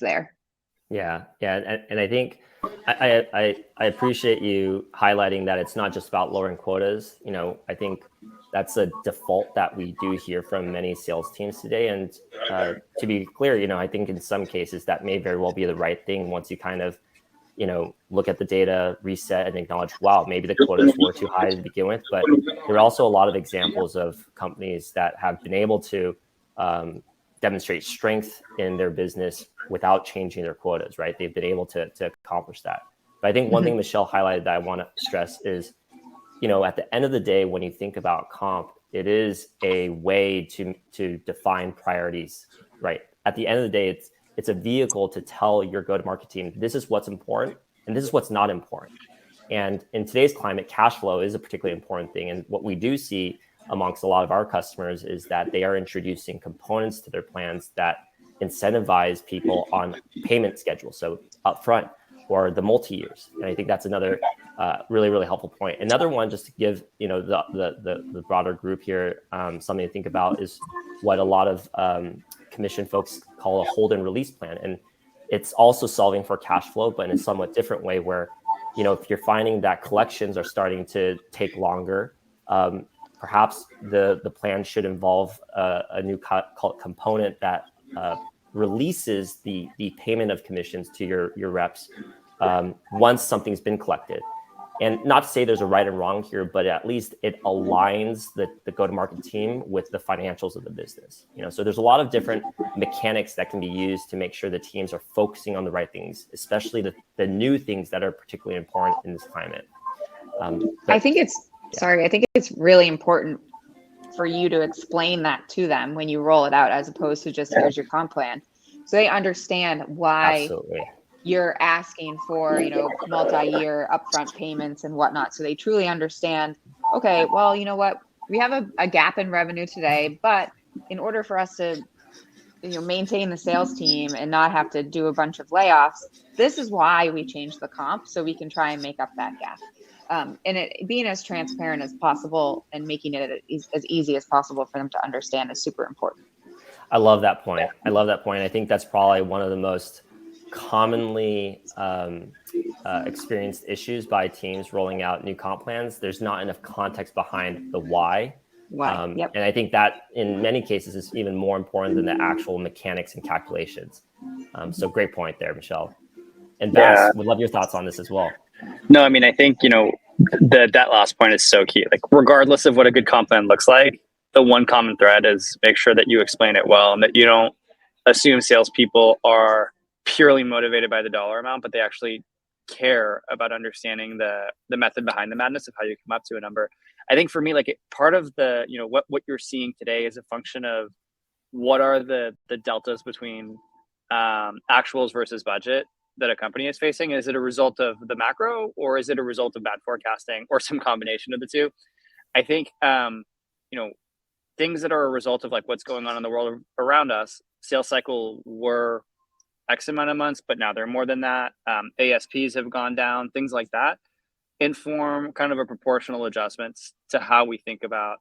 there. Yeah. And I think I appreciate you highlighting that it's not just about lowering quotas. I think that's a default that we do hear from many sales teams today. And to be clear, I think in some cases that may very well be the right thing once you kind of look at the data, reset, and acknowledge, wow, maybe the quotas were too high to begin with. But there are also a lot of examples of companies that have been able to demonstrate strength in their business without changing their quotas, right? They've been able to accomplish that. But I think one thing Michelle highlighted that I want to stress is, at the end of the day, when you think about comp, it is a way to define priorities, right? At the end of the day, it's a vehicle to tell your go-to-market team, this is what's important and this is what's not important. And in today's climate, cash flow is a particularly important thing. And what we do see amongst a lot of our customers is that they are introducing components to their plans that incentivize people on payment schedules, so upfront or the multi-years. And I think that's another really, really helpful point. Another one, just to give the broader group here something to think about, is what a lot of commission folks call a hold and release plan. And it's also solving for cash flow, but in a somewhat different way, where if you're finding that collections are starting to take longer, perhaps the plan should involve a new component that releases the payment of commissions to your reps once something's been collected. And not to say there's a right and wrong here, but at least it aligns the go-to-market team with the financials of the business. So there's a lot of different mechanics that can be used to make sure the teams are focusing on the right things, especially the new things that are particularly important in this climate. I think it's really important for you to explain that to them when you roll it out, as opposed to just here's your comp plan, so they understand why. Absolutely. You're asking for, multi-year upfront payments and whatnot. So they truly understand, okay, well, you know what? We have a gap in revenue today, but in order for us to, maintain the sales team and not have to do a bunch of layoffs, this is why we changed the comp, so we can try and make up that gap. And it being as transparent as possible and making it as easy as possible for them to understand is super important. I love that point. I think that's probably one of the most commonly experienced issues by teams rolling out new comp plans. There's not enough context behind the why. Yep. And I think that in many cases is even more important than the actual mechanics and calculations. So great point there, Michelle. And Bass, would love your thoughts on this as well. No, I mean, I think, that last point is so key. Like, regardless of what a good comp plan looks like, the one common thread is make sure that you explain it well and that you don't assume salespeople are purely motivated by the dollar amount, but they actually care about understanding the method behind the madness of how you come up to a number. I think for me, part of the, what you're seeing today is a function of what are the deltas between actuals versus budget that a company is facing. Is it a result of the macro, or is it a result of bad forecasting, or some combination of the two? I think, things that are a result of what's going on in the world around us, sales cycle were X amount of months, but now they're more than that. ASPs have gone down, things like that inform kind of a proportional adjustments to how we think about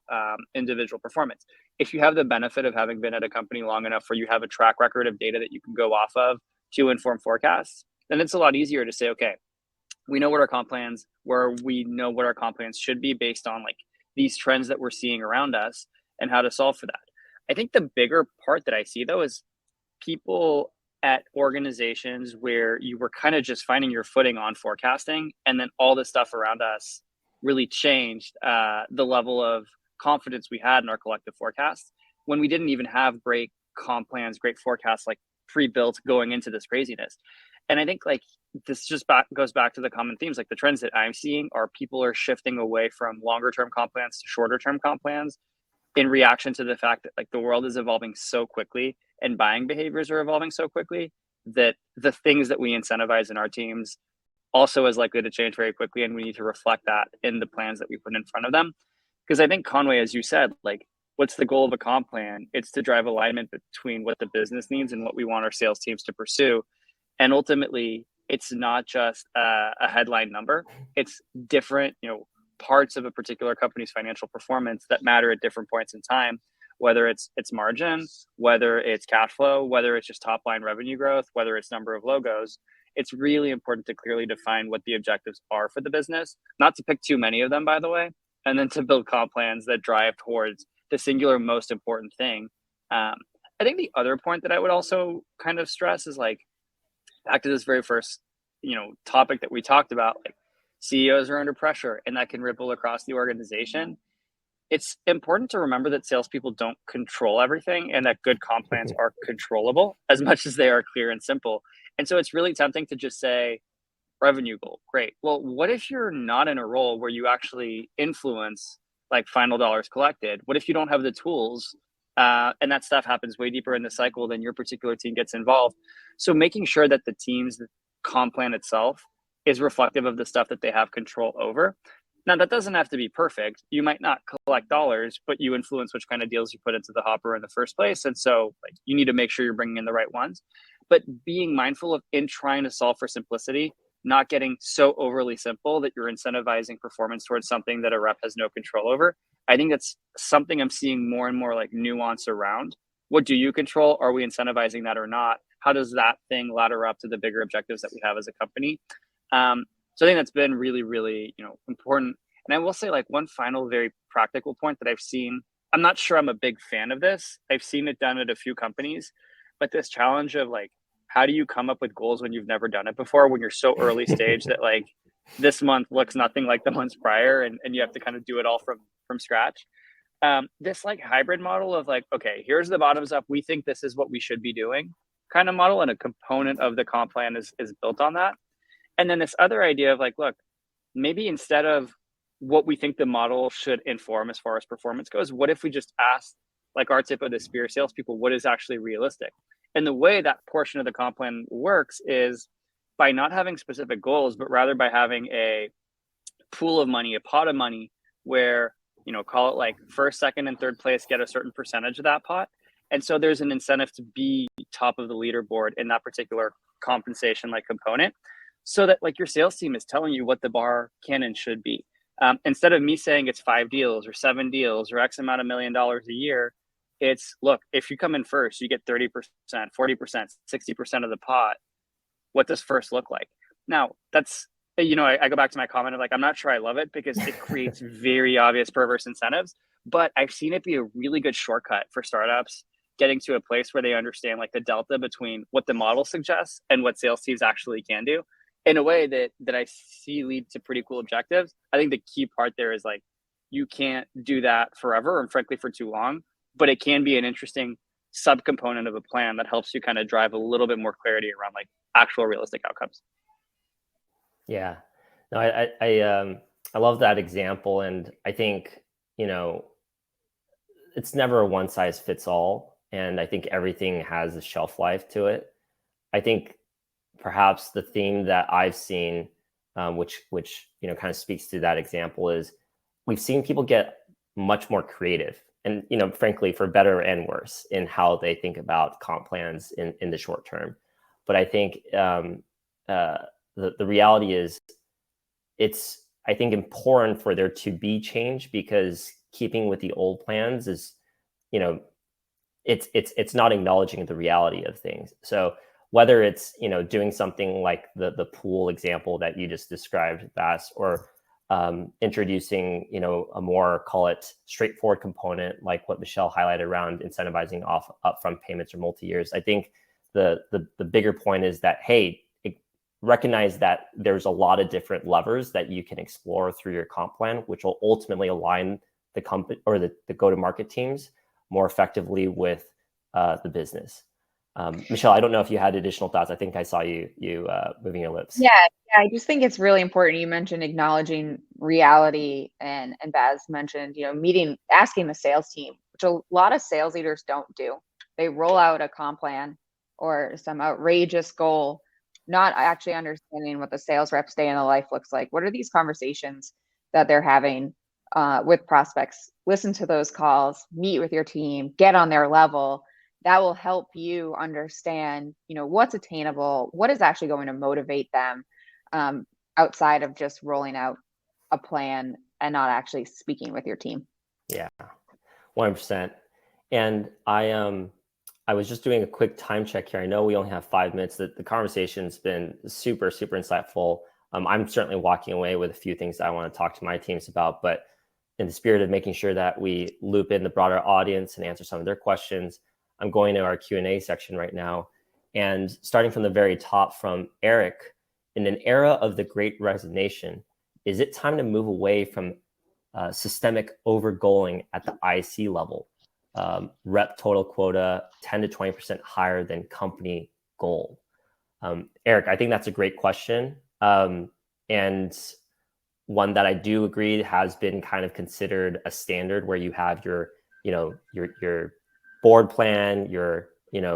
individual performance. If you have the benefit of having been at a company long enough where you have a track record of data that you can go off of to inform forecasts, then it's a lot easier to say, okay, we know what our comp plans should be based on these trends that we're seeing around us and how to solve for that. I think the bigger part that I see though is people at organizations where you were kind of just finding your footing on forecasting, and then all the stuff around us really changed the level of confidence we had in our collective forecasts, when we didn't even have great comp plans, great forecasts pre-built going into this craziness. And I think this just goes back to the common themes. The trends that I'm seeing are people are shifting away from longer term comp plans to shorter term comp plans in reaction to the fact that the world is evolving so quickly and buying behaviors are evolving so quickly that the things that we incentivize in our teams also is likely to change very quickly. And we need to reflect that in the plans that we put in front of them. Because I think, Conway, as you said, what's the goal of a comp plan? It's to drive alignment between what the business needs and what we want our sales teams to pursue. And ultimately, it's not just a headline number. It's different, parts of a particular company's financial performance that matter at different points in time, whether it's margin, whether it's cash flow, whether it's just top line revenue growth, whether it's number of logos. It's really important to clearly define what the objectives are for the business, not to pick too many of them, by the way, and then to build comp plans that drive towards the singular most important thing. I think the other point that I would also kind of stress is back to this very first, topic that we talked about, CEOs are under pressure and that can ripple across the organization. It's important to remember that salespeople don't control everything and that good comp plans are controllable as much as they are clear and simple. And so it's really tempting to just say, revenue goal. Great. Well, what if you're not in a role where you actually influence like final dollars collected? What if you don't have the tools and that stuff happens way deeper in the cycle than your particular team gets involved? So making sure that the team's comp plan itself is reflective of the stuff that they have control over. Now, that doesn't have to be perfect. You might not collect dollars, but you influence which kind of deals you put into the hopper in the first place. And so like, you need to make sure you're bringing in the right ones. But being mindful of, in trying to solve for simplicity, not getting so overly simple that you're incentivizing performance towards something that a rep has no control over. I think that's something I'm seeing more and more like nuance around. What do you control? Are we incentivizing that or not? How does that thing ladder up to the bigger objectives that we have as a company? So I think that's been really, really, important. And I will say like one final very practical point that I've seen, I'm not sure I'm a big fan of this. I've seen it done at a few companies, but this challenge of like, how do you come up with goals when you've never done it before, when you're so early stage that like this month looks nothing like the months prior and you have to kind of do it all from scratch. This like hybrid model of like, okay, here's the bottoms up. We think this is what we should be doing kind of model. And a component of the comp plan is built on that. And then this other idea of like, look, maybe instead of what we think the model should inform as far as performance goes, what if we just ask like our tip of the spear salespeople, what is actually realistic? And the way that portion of the comp plan works is by not having specific goals, but rather by having a pool of money, a pot of money where, call it like first, second, and third place get a certain percentage of that pot. And so there's an incentive to be top of the leaderboard in that particular compensation like component, so that like your sales team is telling you what the bar can and should be. Instead of me saying it's 5 deals or 7 deals or X amount of $1 million a year, it's look, if you come in first, you get 30%, 40%, 60% of the pot. What does first look like? Now, that's, I go back to my comment of like, I'm not sure I love it because it creates very obvious perverse incentives, but I've seen it be a really good shortcut for startups getting to a place where they understand like the delta between what the model suggests and what sales teams actually can do in a way that I see lead to pretty cool objectives. I think the key part there is like, you can't do that forever and frankly for too long, but it can be an interesting subcomponent of a plan that helps you kind of drive a little bit more clarity around like actual realistic outcomes. Yeah, no, I love that example. And I think, it's never a one size fits all. And I think everything has a shelf life to it. I think perhaps the theme that I've seen, which kind of speaks to that example, is we've seen people get much more creative, and frankly, for better and worse, in how they think about comp plans in the short term. But I think the reality is, it's I think important for there to be change, because keeping with the old plans is, it's not acknowledging the reality of things. So whether it's doing something like the pool example that you just described, Bas, or introducing a more, call it, straightforward component like what Michelle highlighted around incentivizing off upfront payments or multi-years. I think the bigger point is that, hey, recognize that there's a lot of different levers that you can explore through your comp plan, which will ultimately align the company or the go-to-market teams more effectively with the business. Michelle, I don't know if you had additional thoughts. I think I saw you moving your lips. Yeah, I just think it's really important. You mentioned acknowledging reality, and Baz mentioned, asking the sales team, which a lot of sales leaders don't do. They roll out a comp plan or some outrageous goal, not actually understanding what the sales rep's day in the life looks like. What are these conversations that they're having with prospects? Listen to those calls, meet with your team, get on their level. That will help you understand, what's attainable, what is actually going to motivate them outside of just rolling out a plan and not actually speaking with your team. Yeah, 100%. And I was just doing a quick time check here. I know we only have 5 minutes. The conversation's been super, super insightful. I'm certainly walking away with a few things that I want to talk to my teams about, but in the spirit of making sure that we loop in the broader audience and answer some of their questions, I'm going to our Q&A section right now. And starting from the very top, from Eric: in an era of the Great Resignation, is it time to move away from systemic over-goaling at the IC level? Rep total quota 10 to 20% higher than company goal. Eric, I think that's a great question. And one that I do agree has been kind of considered a standard, where you have your, your board plan, your,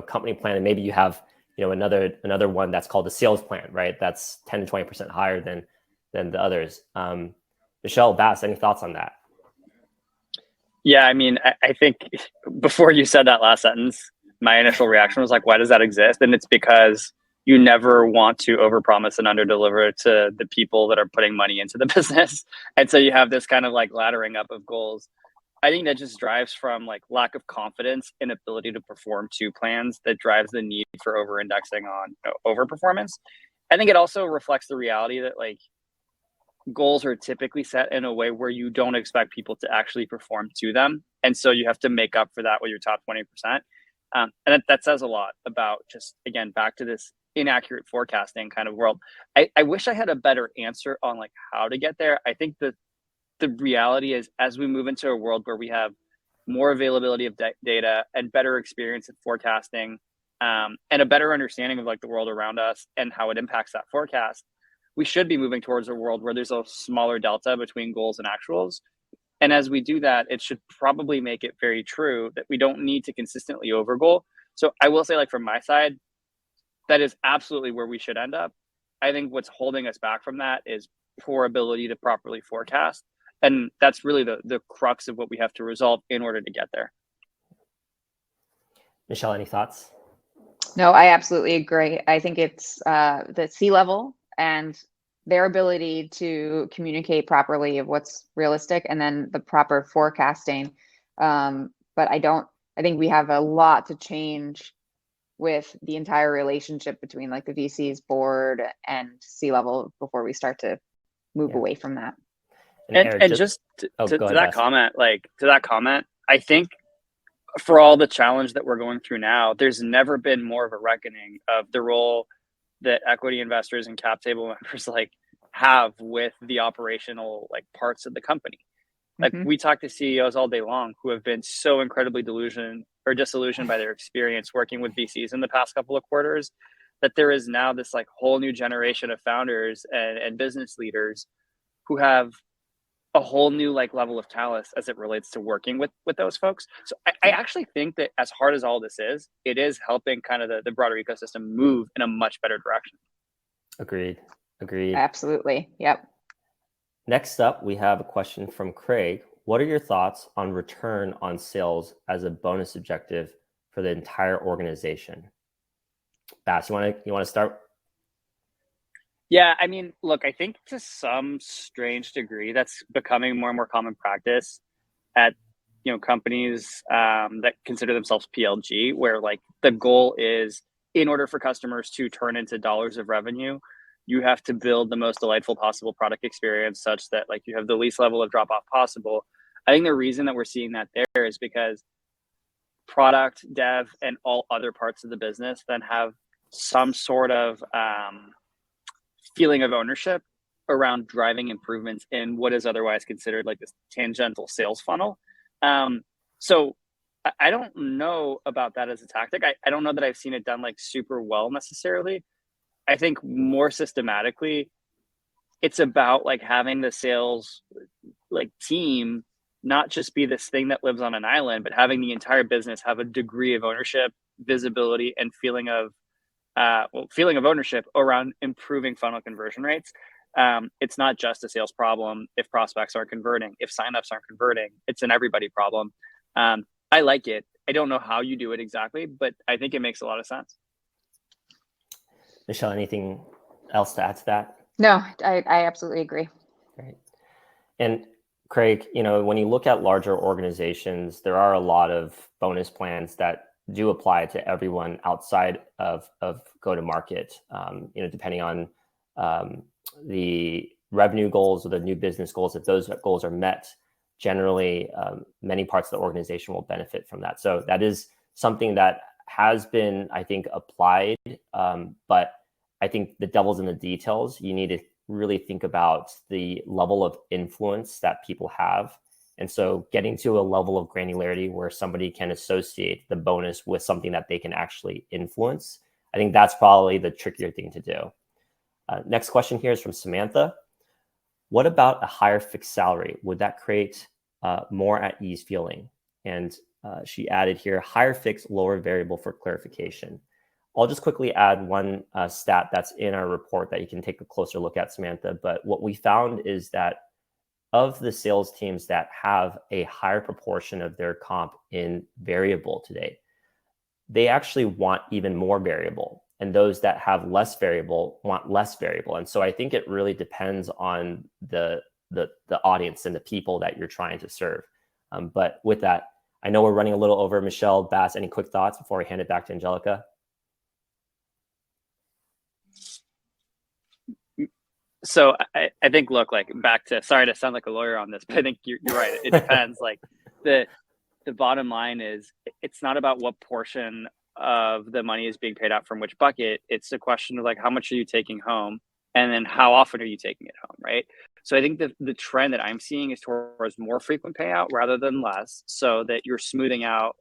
company plan, and maybe you have, another one that's called the sales plan, right? That's 10 to 20% higher than the others. Michelle, Bass, any thoughts on that? Yeah, I mean, I think before you said that last sentence, my initial reaction was like, why does that exist? And it's because you never want to overpromise and underdeliver to the people that are putting money into the business. And so you have this kind of like laddering up of goals. I think that just drives from like lack of confidence and ability to perform to plans, that drives the need for over indexing on overperformance. I think it also reflects the reality that like goals are typically set in a way where you don't expect people to actually perform to them. And so you have to make up for that with your top 20%. And that says a lot about, just, again, back to this inaccurate forecasting kind of world. I wish I had a better answer on like how to get there. I think that the reality is, as we move into a world where we have more availability of data and better experience in forecasting, and a better understanding of like the world around us and how it impacts that forecast, we should be moving towards a world where there's a smaller delta between goals and actuals. And as we do that, it should probably make it very true that we don't need to consistently overgoal. So I will say, like, from my side, that is absolutely where we should end up. I think what's holding us back from that is poor ability to properly forecast. And that's really the crux of what we have to resolve in order to get there. Michelle, any thoughts? No, I absolutely agree. I think it's the C-level and their ability to communicate properly of what's realistic, and then the proper forecasting. But I think we have a lot to change with the entire relationship between like the VC's board and C-level before we start to move away from that. And just to that comment, I think for all the challenge that we're going through now, there's never been more of a reckoning of the role that equity investors and cap table members like have with the operational like parts of the company. Like, we talk to CEOs all day long who have been so incredibly disillusioned by their experience working with VCs in the past couple of quarters, that there is now this like whole new generation of founders and business leaders who have a whole new like level of talent as it relates to working with those folks. So I actually think that, as hard as all this is, it is helping kind of the broader ecosystem move in a much better direction. Agreed. Absolutely. Yep. Next up, we have a question from Craig. What are your thoughts on return on sales as a bonus objective for the entire organization? Bass, you want to start? Yeah, I mean, look, I think to some strange degree, that's becoming more and more common practice at companies that consider themselves PLG, where like the goal is, in order for customers to turn into dollars of revenue, you have to build the most delightful possible product experience such that like you have the least level of drop off possible. I think the reason that we're seeing that there is because product, dev, and all other parts of the business then have some sort of feeling of ownership around driving improvements in what is otherwise considered like this tangential sales funnel. So I don't know about that as a tactic. I don't know that I've seen it done like super well necessarily. I think more systematically, it's about like having the sales like team not just be this thing that lives on an island, but having the entire business have a degree of ownership, visibility, and feeling of ownership around improving funnel conversion rates. It's not just a sales problem if prospects aren't converting, if signups aren't converting. It's an everybody problem. I like it. I don't know how you do it exactly, but I think it makes a lot of sense. Michelle, anything else to add to that? No, I absolutely agree. Great. And Craig, when you look at larger organizations, there are a lot of bonus plans that do apply to everyone outside of go-to-market, depending on the revenue goals or the new business goals. If those goals are met, generally, many parts of the organization will benefit from that. So that is something that has been, I think, applied, but I think the devil's in the details. You need to really think about the level of influence that people have. And so getting to a level of granularity where somebody can associate the bonus with something that they can actually influence, I think that's probably the trickier thing to do. Next question here is from Samantha. What about a higher fixed salary? Would that create more at ease feeling? And she added here, higher fixed, lower variable for clarification. I'll just quickly add one stat that's in our report that you can take a closer look at, Samantha. But what we found is that of the sales teams that have a higher proportion of their comp in variable today, they actually want even more variable. And those that have less variable want less variable. And so I think it really depends on the audience and the people that you're trying to serve. But with that, I know we're running a little over. Michelle, Bass, any quick thoughts before we hand it back to Angelica? So I think, look, like back to, sorry to sound like a lawyer on this, but I think you're right. It depends. Like the bottom line is, it's not about what portion of the money is being paid out from which bucket. It's a question of like, how much are you taking home? And then how often are you taking it home, right? So I think the trend that I'm seeing is towards more frequent payout rather than less, so that you're smoothing out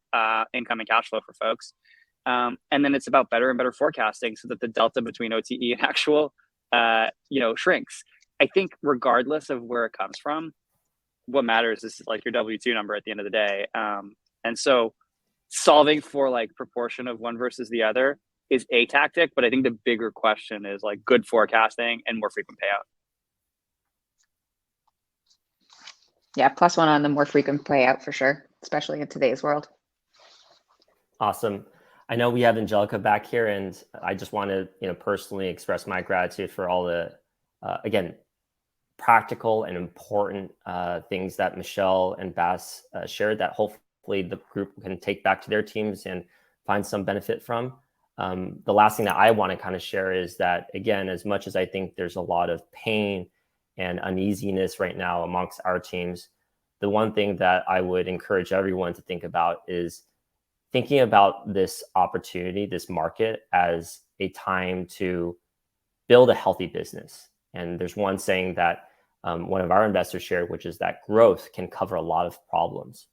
income and cash flow for folks. And then it's about better and better forecasting so that the delta between OTE and actual shrinks. I think regardless of where it comes from, what matters is like your W-2 number at the end of the day. And so solving for like proportion of one versus the other is a tactic, but I think the bigger question is like good forecasting and more frequent payout. Yeah, +1 on the more frequent payout for sure, especially in today's world. Awesome. I know we have Angelica back here, and I just want to, personally express my gratitude for all the, again, practical and important things that Michelle and Bass shared that hopefully the group can take back to their teams and find some benefit from. The last thing that I want to kind of share is that, again, as much as I think there's a lot of pain and uneasiness right now amongst our teams, the one thing that I would encourage everyone to think about is thinking about this opportunity, this market, as a time to build a healthy business. And there's one saying that one of our investors shared, which is that growth can cover a lot of problems.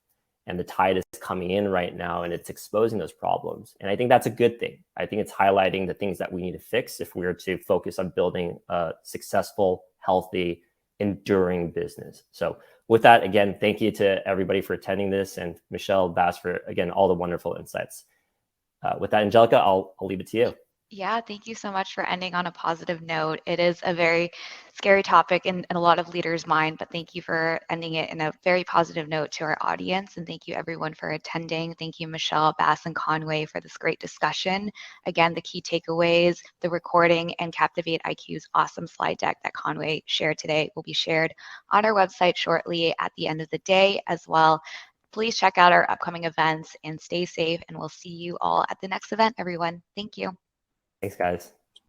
And the tide is coming in right now, and it's exposing those problems. And I think that's a good thing. I think it's highlighting the things that we need to fix if we are to focus on building a successful, healthy, enduring business. So with that, again, thank you to everybody for attending this, and Michelle, Bass, for, again, all the wonderful insights. With that, Angelica, I'll leave it to you. Yeah, thank you so much for ending on a positive note. It is a very scary topic in a lot of leaders' mind, but thank you for ending it in a very positive note to our audience. And thank you everyone for attending. Thank you, Michelle, Bass, and Conway for this great discussion. Again, the key takeaways, the recording, and Captivate IQ's awesome slide deck that Conway shared today will be shared on our website shortly at the end of the day as well. Please check out our upcoming events and stay safe, and we'll see you all at the next event, everyone. Thank you. Thanks, guys.